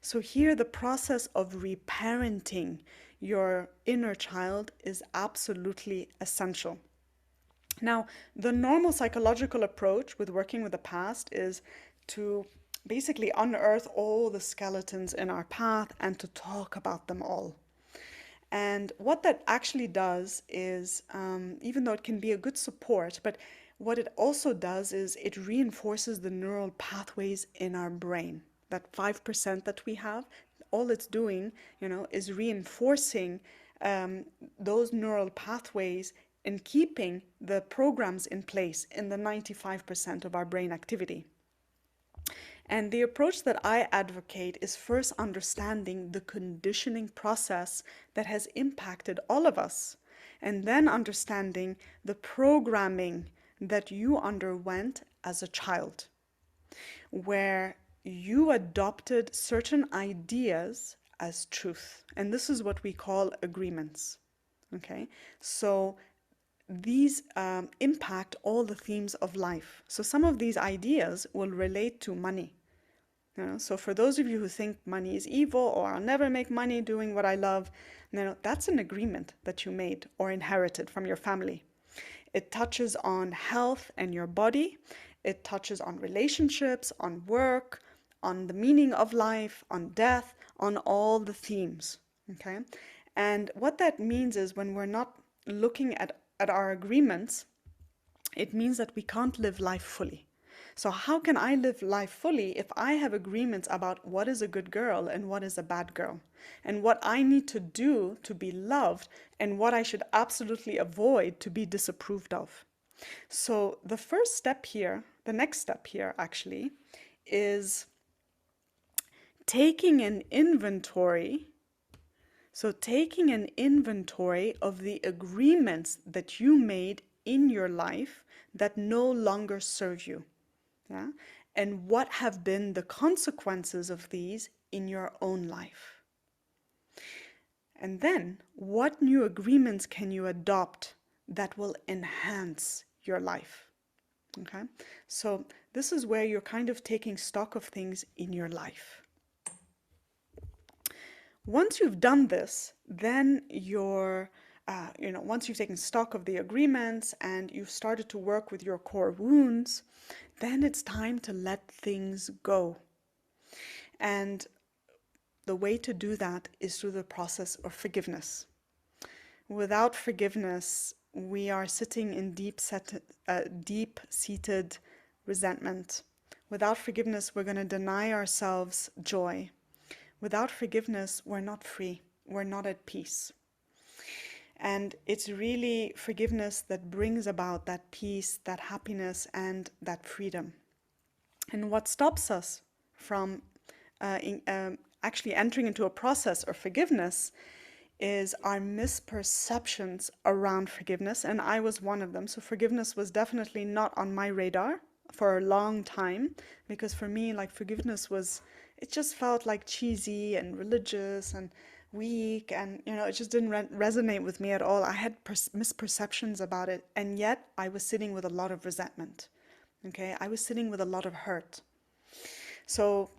So here the process of reparenting your inner child is absolutely essential. Now, the normal psychological approach with working with the past is to basically unearth all the skeletons in our path and to talk about them all. And what that actually does is, even though it can be a good support, but what it also does is it reinforces the neural pathways in our brain. That 5% that we have, all it's doing, is reinforcing those neural pathways and keeping the programs in place in the 95% of our brain activity. And the approach that I advocate is first understanding the conditioning process that has impacted all of us, and then understanding the programming that you underwent as a child, where you adopted certain ideas as truth. And this is what we call agreements. Okay, so these impact all the themes of life. So some of these ideas will relate to money. So for those of you who think money is evil or I'll never make money doing what I love, that's an agreement that you made or inherited from your family. It touches on health and your body. It touches on relationships, on work, on the meaning of life, on death, on all the themes. Okay? And what that means is when we're not looking at our agreements, it means that we can't live life fully. So how can I live life fully if I have agreements about what is a good girl and what is a bad girl, and what I need to do to be loved and what I should absolutely avoid to be disapproved of? So the first step here, the next step here actually, is taking an inventory. So taking an inventory of the agreements that you made in your life that no longer serve you. Yeah? And what have been the consequences of these in your own life? And then, what new agreements can you adopt that will enhance your life? Okay, so this is where you're kind of taking stock of things in your life. Once you've done this, then once you've taken stock of the agreements and you've started to work with your core wounds, then it's time to let things go. And the way to do that is through the process of forgiveness. Without forgiveness, we are sitting in deep-seated resentment. Without forgiveness, we're going to deny ourselves joy. Without forgiveness, we're not free. We're not at peace. And it's really forgiveness that brings about that peace, that happiness, and that freedom. And what stops us from actually entering into a process of forgiveness is our misperceptions around forgiveness. And I was one of them. So forgiveness was definitely not on my radar for a long time, because for me, like, forgiveness it just felt like cheesy and religious and weak, and it just didn't resonate with me at all. I had misperceptions about it, and yet I was sitting with a lot of resentment. Okay, I was sitting with a lot of hurt. So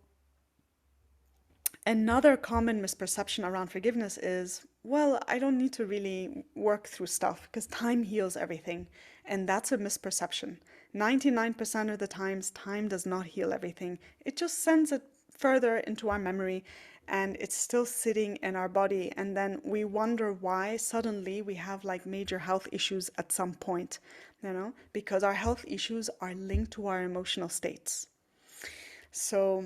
another common misperception around forgiveness is, well, I don't need to really work through stuff because time heals everything. And that's a misperception. 99% of the times, time does not heal everything. It just sends it further into our memory, and it's still sitting in our body. And then we wonder why suddenly we have like major health issues at some point, because our health issues are linked to our emotional states. So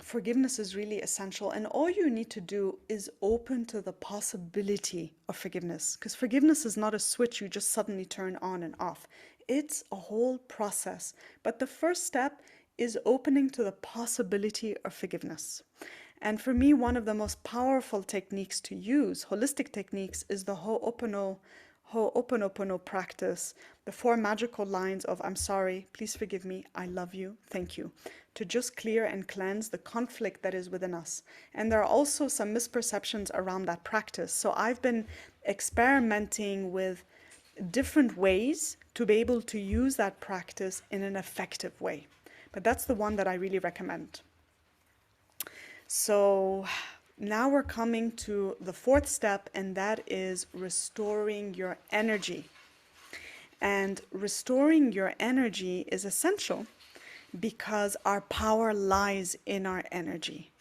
forgiveness is really essential, and all you need to do is open to the possibility of forgiveness, because forgiveness is not a switch you just suddenly turn on and off. It's a whole process, but the first step is opening to the possibility of forgiveness. And for me, one of the most powerful techniques to use, holistic techniques, is the Ho'oponopono practice, the 4 magical lines of I'm sorry, please forgive me, I love you, thank you, to just clear and cleanse the conflict that is within us. And there are also some misperceptions around that practice. So I've been experimenting with different ways to be able to use that practice in an effective way. But that's the one that I really recommend. So now we're coming to the fourth step, and that is restoring your energy. And restoring your energy is essential because our power lies in our energy.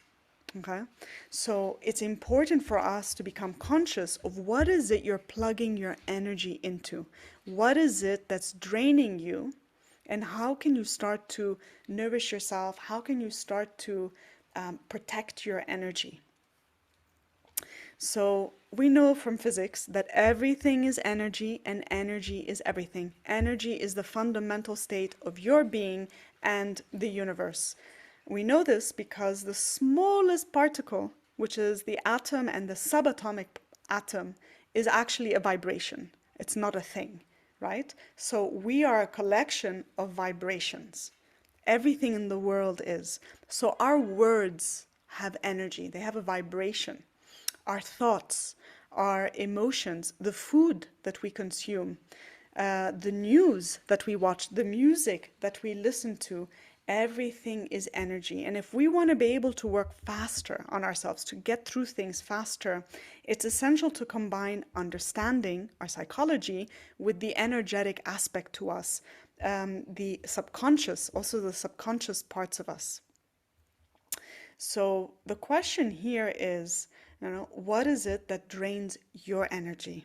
Okay, so it's important for us to become conscious of what is it you're plugging your energy into. What is it that's draining you? And how can you start to nourish yourself? How can you start to protect your energy? So we know from physics that everything is energy and energy is everything. Energy is the fundamental state of your being and the universe. We know this because the smallest particle, which is the atom and the subatomic atom, is actually a vibration. It's not a thing, right? So we are a collection of vibrations. Everything in the world is. So our words have energy, they have a vibration. Our thoughts, our emotions, the food that we consume, the news that we watch, the music that we listen to, everything is energy. And if we want to be able to work faster on ourselves, to get through things faster, it's essential to combine understanding our psychology with the energetic aspect to us, the subconscious, also the subconscious parts of us. So the question here is, what is it that drains your energy?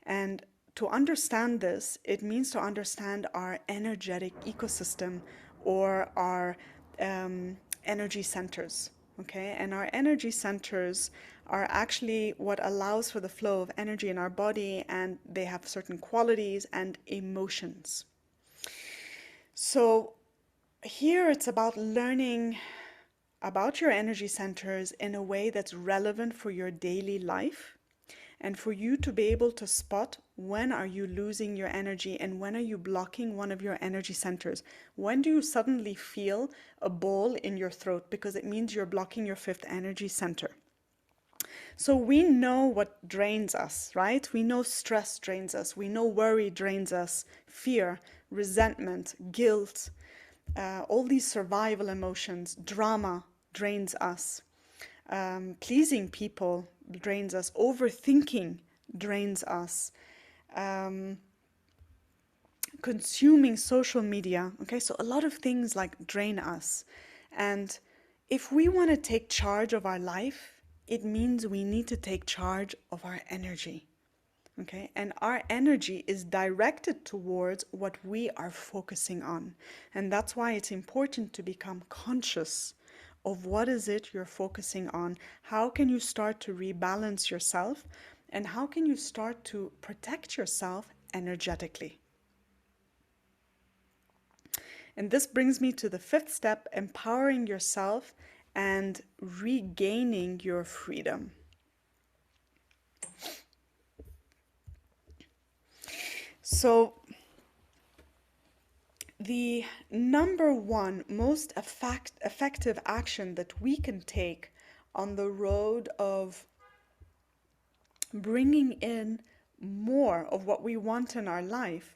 And to understand this, it means to understand our energetic ecosystem or our energy centers. Okay, and our energy centers are actually what allows for the flow of energy in our body, and they have certain qualities and emotions. So here it's about learning about your energy centers in a way that's relevant for your daily life, and for you to be able to spot when are you losing your energy and when are you blocking one of your energy centers. When do you suddenly feel a ball in your throat? Because it means you're blocking your fifth energy center. So we know what drains us, right? We know stress drains us. We know worry drains us, fear, resentment, guilt, all these survival emotions, drama drains us. Pleasing people drains us. Overthinking drains us. Consuming social media. Okay, so a lot of things like drain us. And if we want to take charge of our life, it means we need to take charge of our energy. Okay, and our energy is directed towards what we are focusing on. And that's why it's important to become conscious of what is it you're focusing on. How can you start to rebalance yourself? And how can you start to protect yourself energetically? And this brings me to the fifth step, empowering yourself and regaining your freedom. So, the number one most effective action that we can take on the road of bringing in more of what we want in our life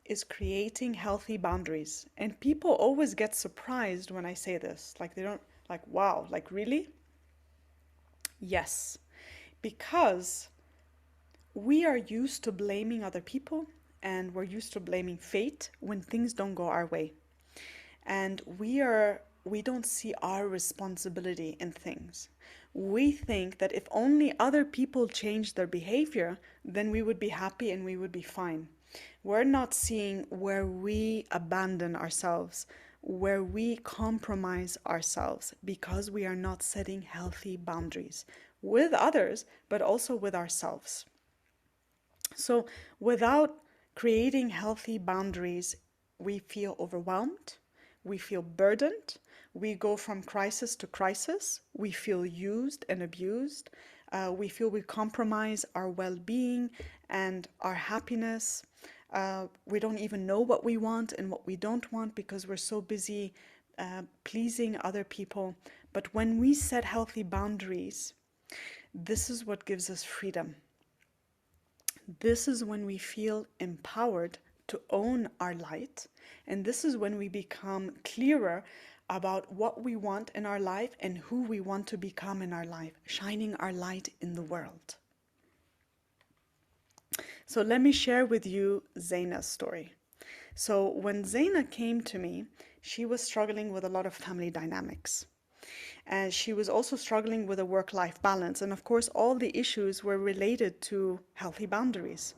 is creating healthy boundaries. And people always get surprised when I say this. Like, they don't, like, wow, like, really? Yes, because we are used to blaming other people and we're used to blaming fate when things don't go our way. And we don't see our responsibility in things. We think that if only other people changed their behavior, then we would be happy and we would be fine. We're not seeing where we abandon ourselves, where we compromise ourselves because we are not setting healthy boundaries with others, but also with ourselves. So without creating healthy boundaries, we feel overwhelmed, we feel burdened, we go from crisis to crisis, we feel used and abused, we feel we compromise our well-being and our happiness. We don't even know what we want and what we don't want because we're so busy pleasing other people. But when we set healthy boundaries, this is what gives us freedom. This is when we feel empowered to own our light. And this is when we become clearer about what we want in our life and who we want to become in our life, shining our light in the world. So let me share with you Zaina's story. So when Zaina came to me, she was struggling with a lot of family dynamics. And she was also struggling with a work-life balance. And of course, all the issues were related to healthy boundaries.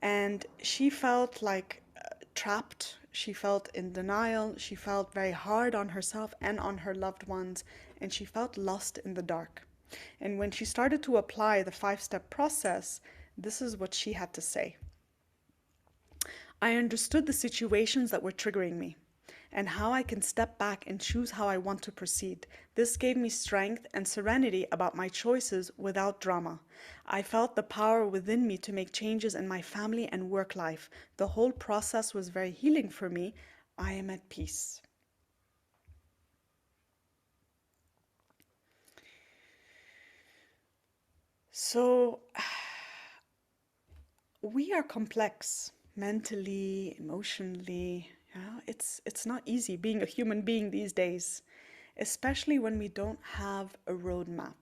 And she felt like trapped. She felt in denial. She felt very hard on herself and on her loved ones. And she felt lost in the dark. And when she started to apply the 5-step process, this is what she had to say. I understood the situations that were triggering me and how I can step back and choose how I want to proceed. This gave me strength and serenity about my choices without drama. I felt the power within me to make changes in my family and work life. The whole process was very healing for me. I am at peace. So, we are complex mentally, emotionally. Yeah, it's not easy being a human being these days, especially when we don't have a roadmap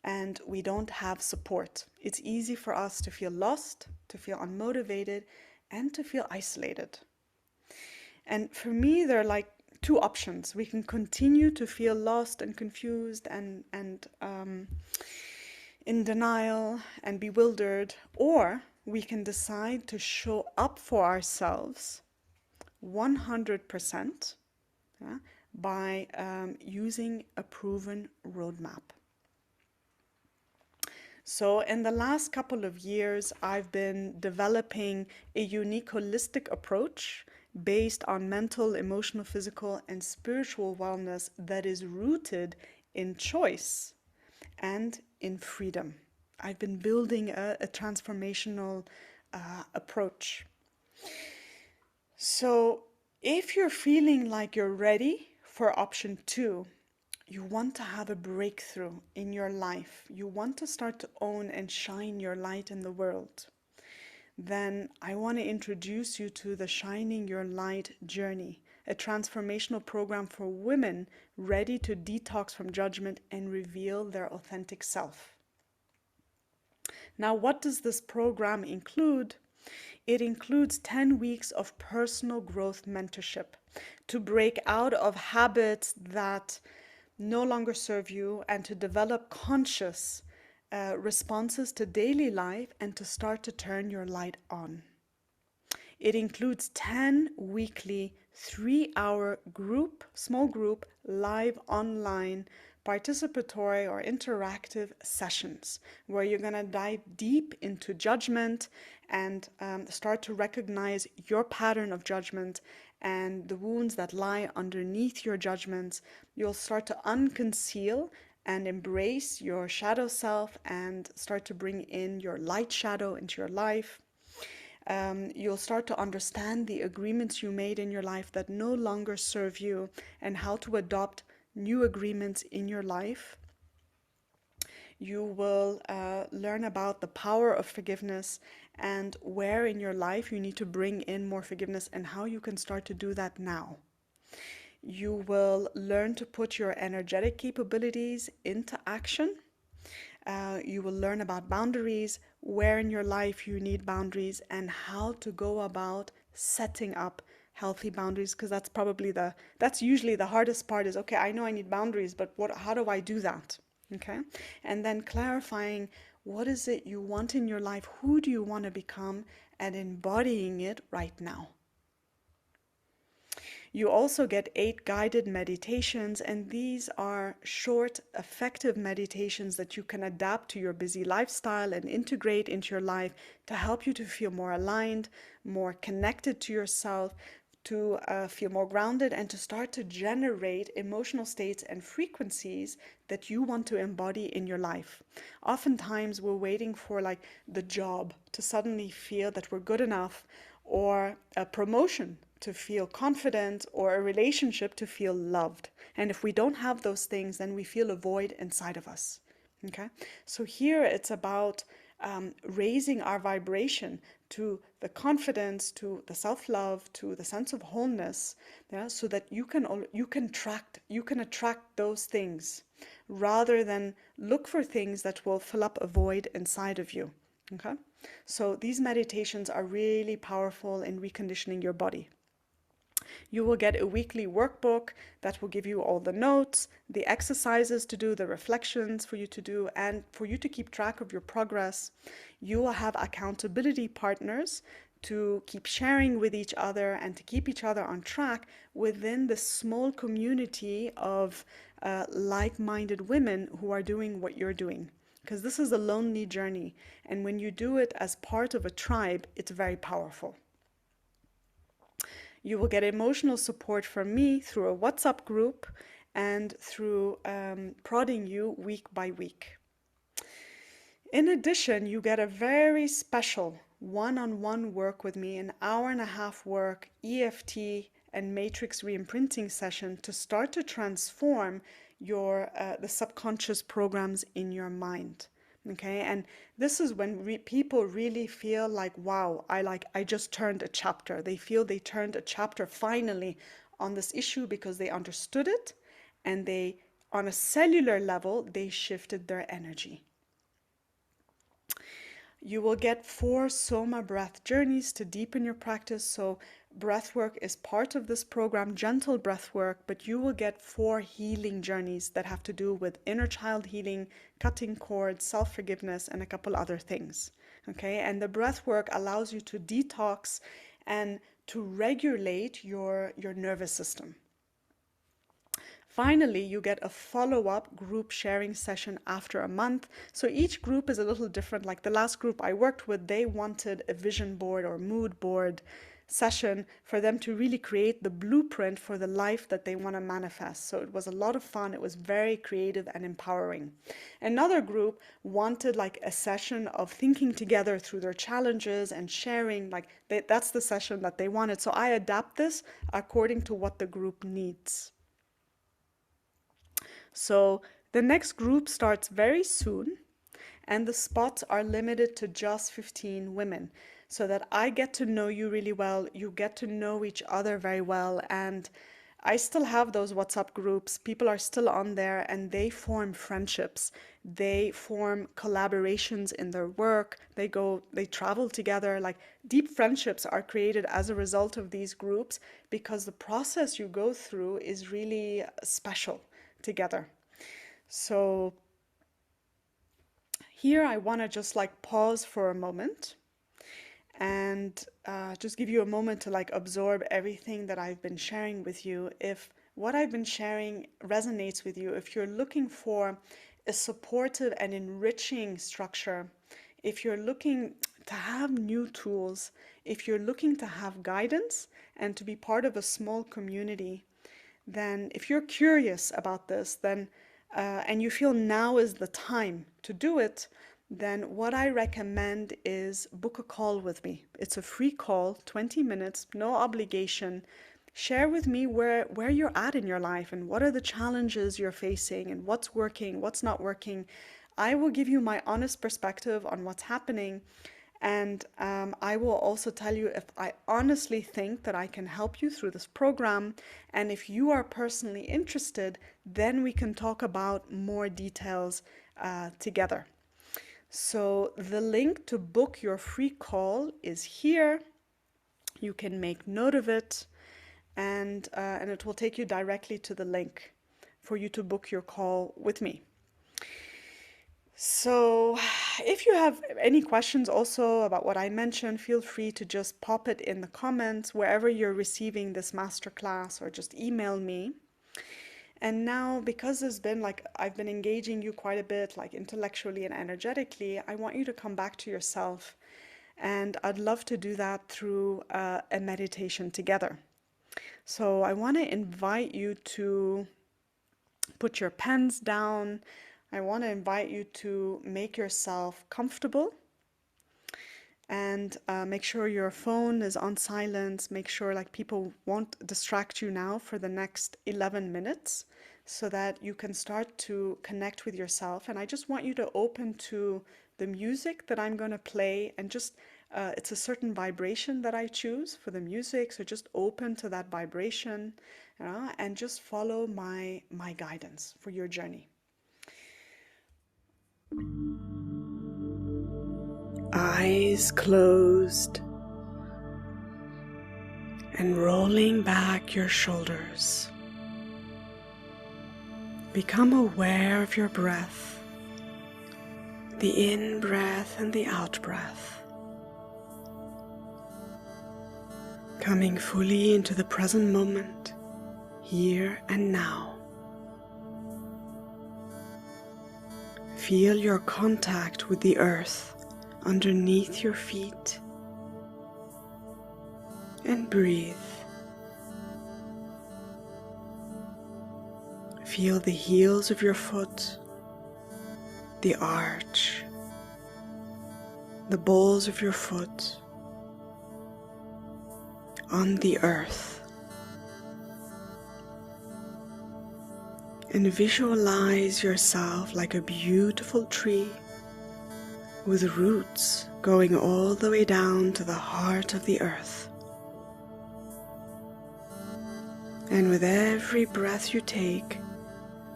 and we don't have support. It's easy for us to feel lost, to feel unmotivated, and to feel isolated. And for me, there are like two options. We can continue to feel lost and confused and in denial and bewildered, or we can decide to show up for ourselves 100%, yeah, by using a proven roadmap. So, in the last couple of years, I've been developing a unique holistic approach based on mental, emotional, physical, and spiritual wellness that is rooted in choice and in freedom. I've been building a transformational approach. So, if you're feeling like you're ready for option 2, you want to have a breakthrough in your life, you want to start to own and shine your light in the world, then I want to introduce you to the Shining Your Light Journey, a transformational program for women ready to detox from judgment and reveal their authentic self. Now, what does this program include? It includes 10 weeks of personal growth mentorship to break out of habits that no longer serve you and to develop conscious responses to daily life and to start to turn your light on. It includes 10 weekly 3-hour small group, live online, participatory or interactive sessions where you're going to dive deep into judgment and start to recognize your pattern of judgment and the wounds that lie underneath your judgments. You'll start to unconceal and embrace your shadow self and start to bring in your light shadow into your life. You'll start to understand the agreements you made in your life that no longer serve you and how to adopt new agreements in your life. You will learn about the power of forgiveness and where in your life you need to bring in more forgiveness and how you can start to do that now. You will learn to put your energetic capabilities into action. You will learn about boundaries, where in your life you need boundaries, and how to go about setting up healthy boundaries, because that's usually the hardest part is, okay, I know I need boundaries, but how do I do that? Okay. And then clarifying what is it you want in your life, who do you want to become, and embodying it right now. You also get 8 guided meditations, and these are short, effective meditations that you can adapt to your busy lifestyle and integrate into your life to help you to feel more aligned, more connected to yourself, to feel more grounded, and to start to generate emotional states and frequencies that you want to embody in your life. Oftentimes, we're waiting for like the job to suddenly feel that we're good enough, or a promotion to feel confident, or a relationship to feel loved. And if we don't have those things, then we feel a void inside of us. Okay? So here it's about raising our vibration to the confidence, to the self-love, to the sense of wholeness, yeah, so that you can attract those things rather than look for things that will fill up a void inside of you. Okay? So these meditations are really powerful in reconditioning your body. You will get a weekly workbook that will give you all the notes, the exercises to do, the reflections for you to do, and for you to keep track of your progress. You will have accountability partners to keep sharing with each other and to keep each other on track within this small community of like-minded women who are doing what you're doing. Because this is a lonely journey, and when you do it as part of a tribe, it's very powerful. You will get emotional support from me through a WhatsApp group and through prodding you week by week. In addition, you get a very special one-on-one work with me, an hour and a half work, EFT and matrix re-imprinting session to start to transform your the subconscious programs in your mind. Okay, and this is when people really feel like, wow, I just turned a chapter. They feel they turned a chapter finally on this issue because they understood it, and they, on a cellular level, they shifted their energy. You will get 4 Soma breath journeys to deepen your practice. So breath work is part of this program, gentle breath work, but you will get 4 healing journeys that have to do with inner child healing, cutting cords, self-forgiveness, and a couple other things. Okay, and the breath work allows you to detox and to regulate your nervous system. Finally, you get a follow-up group sharing session after a month. So each group is a little different. Like the last group I worked with, they wanted a vision board or mood board session for them to really create the blueprint for the life that they want to manifest. So it was a lot of fun. It was very creative and empowering. Another group wanted like a session of thinking together through their challenges and sharing. Like that's the session that they wanted. So I adapt this according to what the group needs. So the next group starts very soon, and the spots are limited to just 15 women so that I get to know you really well, you get to know each other very well, and I still have those WhatsApp groups. People are still on there and they form friendships. They form collaborations in their work. They travel together. Like deep friendships are created as a result of these groups because the process you go through is really special together. So here I want to just like pause for a moment and just give you a moment to like absorb everything that I've been sharing with you. If what I've been sharing resonates with you, if you're looking for a supportive and enriching structure, if you're looking to have new tools, if you're looking to have guidance and to be part of a small community, then if you're curious about this, then and you feel now is the time to do it, then what I recommend is book a call with me. It's a free call, 20 minutes, no obligation. Share with me where you're at in your life and what are the challenges you're facing and what's working, what's not working. I will give you my honest perspective on what's happening. And I will also tell you if I honestly think that I can help you through this program. And if you are personally interested, then we can talk about more details together. So the link to book your free call is here. You can make note of it, and it will take you directly to the link for you to book your call with me. So if you have any questions also about what I mentioned, feel free to just pop it in the comments wherever you're receiving this masterclass, or just email me. And now, because there's been like, I've been engaging you quite a bit, like intellectually and energetically, I want you to come back to yourself. And I'd love to do that through a meditation together. So I want to invite you to put your pens down. I want to invite you to make yourself comfortable and make sure your phone is on silence. Make sure like people won't distract you now for the next 11 minutes so that you can start to connect with yourself. And I just want you to open to the music that I'm going to play, and just it's a certain vibration that I choose for the music. So just open to that vibration, and just follow my guidance for your journey. Eyes closed and rolling back your shoulders. Become aware of your breath, the in-breath and the out-breath. Coming fully into the present moment, here and now. Feel your contact with the earth underneath your feet and breathe. Feel the heels of your foot, the arch, the balls of your foot on the earth. And visualize yourself like a beautiful tree with roots going all the way down to the heart of the earth. And with every breath you take,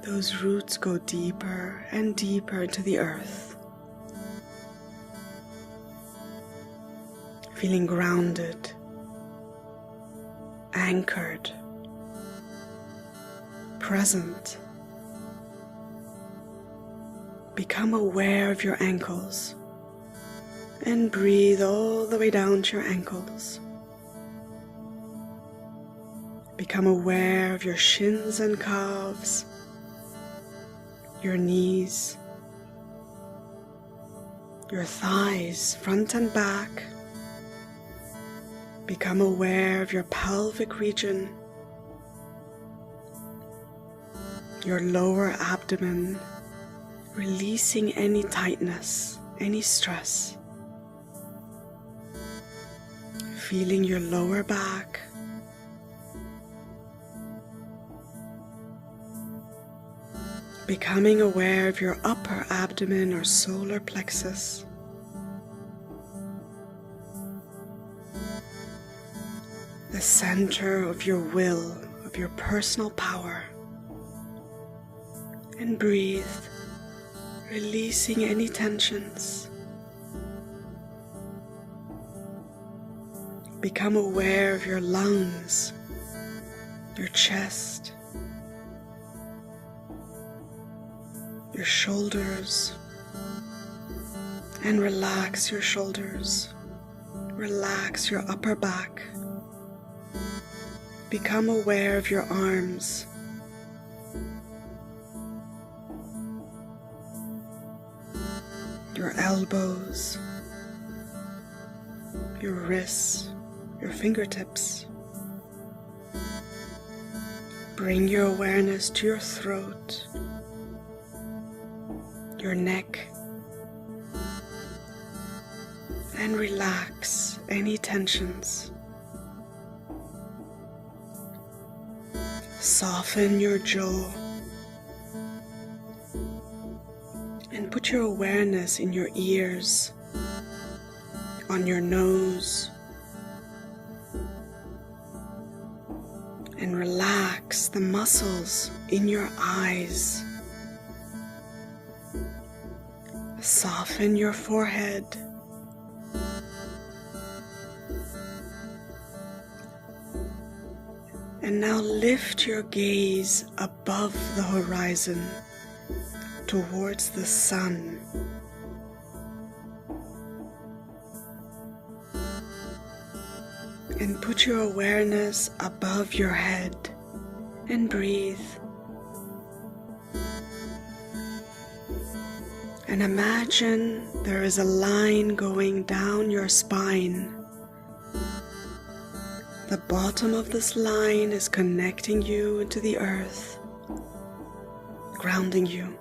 those roots go deeper and deeper into the earth. Feeling grounded, anchored, present. Become aware of your ankles and breathe all the way down to your ankles. Become aware of your shins and calves, your knees, your thighs, front and back. Become aware of your pelvic region, your lower abdomen, releasing any tightness, any stress. Feeling your lower back, becoming aware of your upper abdomen or solar plexus. The center of your will, of your personal power. And breathe, releasing any tensions. Become aware of your lungs, your chest, your shoulders, and relax your shoulders. Relax your upper back. Become aware of your arms, your elbows, your wrists, your fingertips. Bring your awareness to your throat, your neck, and relax any tensions. Soften your jaw and put your awareness in your ears, on your nose, and relax the muscles in your eyes. Soften your forehead. And now lift your gaze above the horizon towards the sun. And put your awareness above your head and breathe. And imagine there is a line going down your spine. The bottom of this line is connecting you into the earth, grounding you.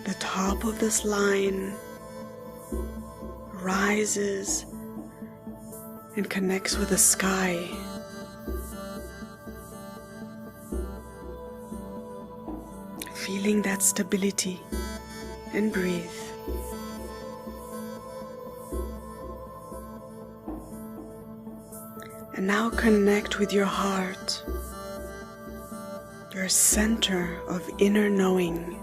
The top of this line rises and connects with the sky. Feeling that stability, and breathe. And now connect with your heart, your center of inner knowing.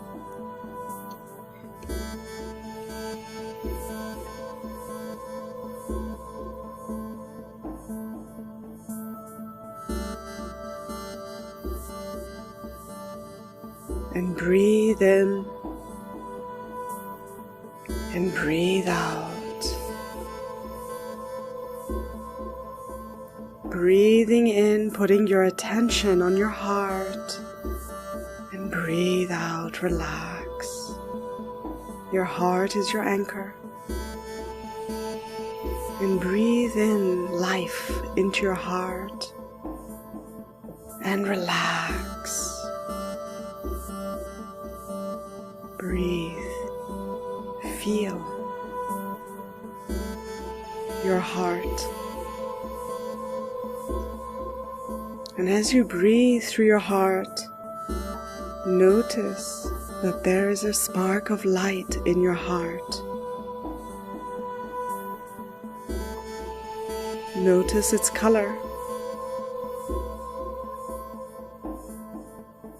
And breathe in and breathe out. Breathing in, putting your attention on your heart, and breathe out, relax. Your heart is your anchor. And breathe in life into your heart and relax. Breathe, feel your heart. And as you breathe through your heart, notice that there is a spark of light in your heart. Notice its color.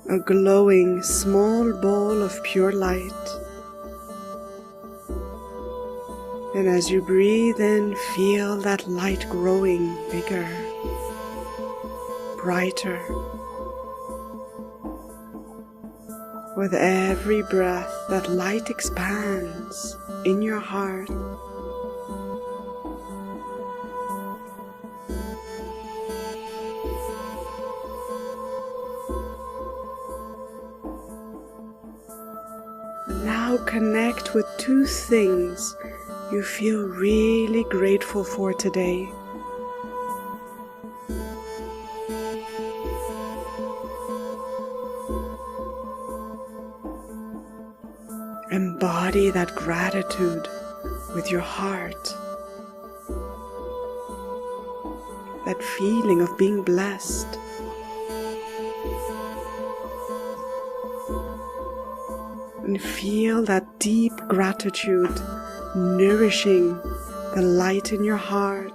A glowing small ball of pure light. And as you breathe in, feel that light growing bigger, brighter. With every breath, that light expands in your heart. Now connect with two things you feel really grateful for today. Embody that gratitude with your heart. That feeling of being blessed. And feel that deep gratitude nourishing the light in your heart.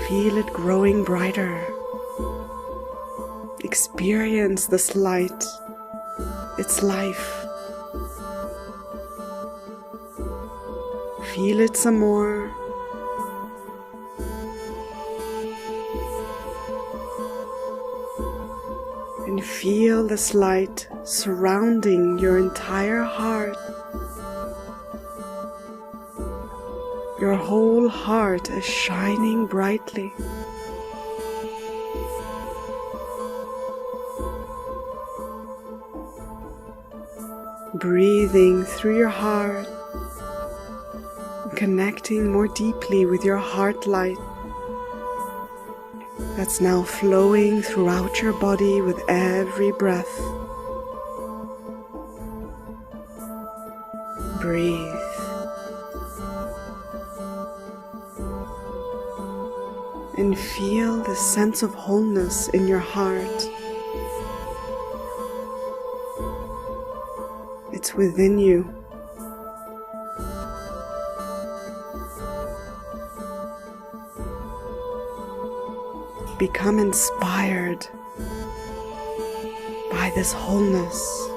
Feel it growing brighter. Experience this light, its life. Feel it some more. And feel this light surrounding your entire heart. Your whole heart is shining brightly. Breathing through your heart, connecting more deeply with your heart light that's now flowing throughout your body with every breath. Breathe. And feel the sense of wholeness in your heart. It's within you. Become inspired by this wholeness.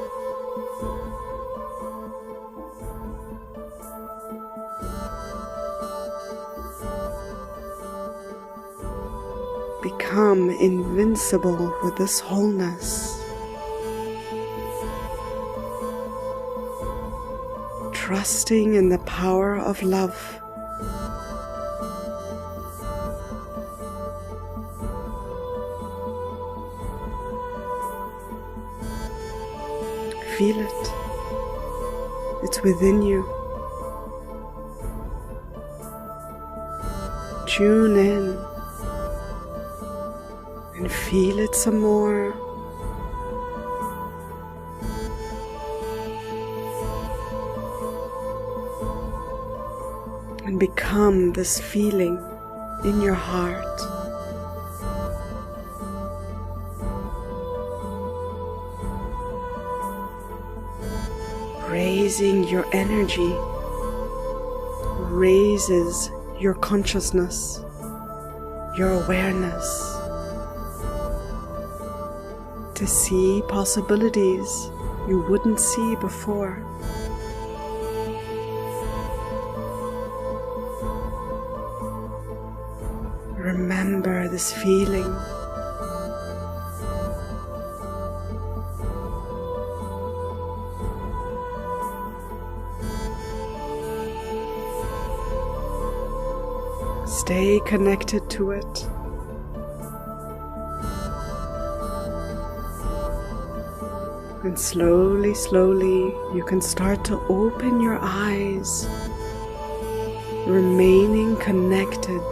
Become invincible with this wholeness. Trusting in the power of love. Feel it. It's within you. Tune in and feel it some more. And become this feeling in your heart. Raising your energy raises your consciousness, your awareness, to see possibilities you wouldn't see before. Remember this feeling. Stay connected to it. And slowly, slowly, you can start to open your eyes, remaining connected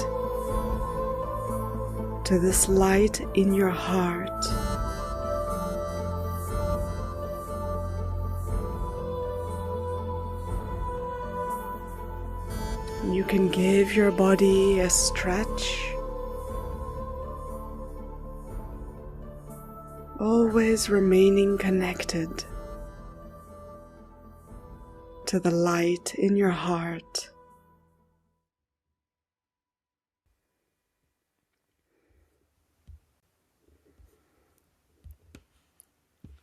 to this light in your heart. You can give your body a stretch, always remaining connected to the light in your heart.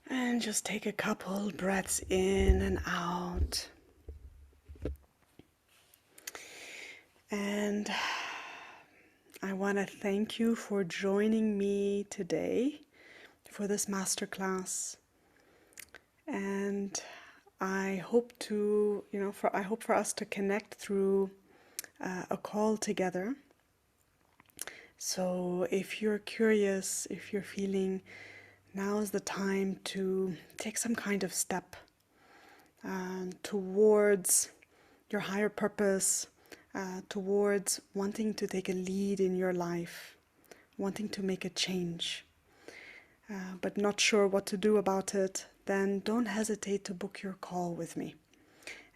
And just take a couple breaths in and out. And I want to thank you for joining me today for this masterclass. And I hope to, I hope for us to connect through a call together. So if you're curious, if you're feeling now is the time to take some kind of step towards your higher purpose, towards wanting to take a lead in your life, wanting to make a change, but not sure what to do about it, then don't hesitate to book your call with me.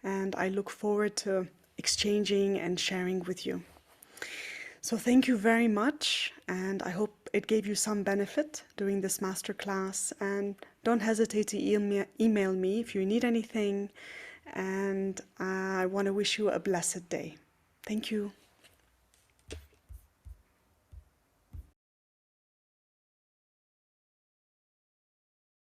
And I look forward to exchanging and sharing with you. So thank you very much, and I hope it gave you some benefit doing this masterclass. And don't hesitate to email me if you need anything. And I want to wish you a blessed day. Thank you.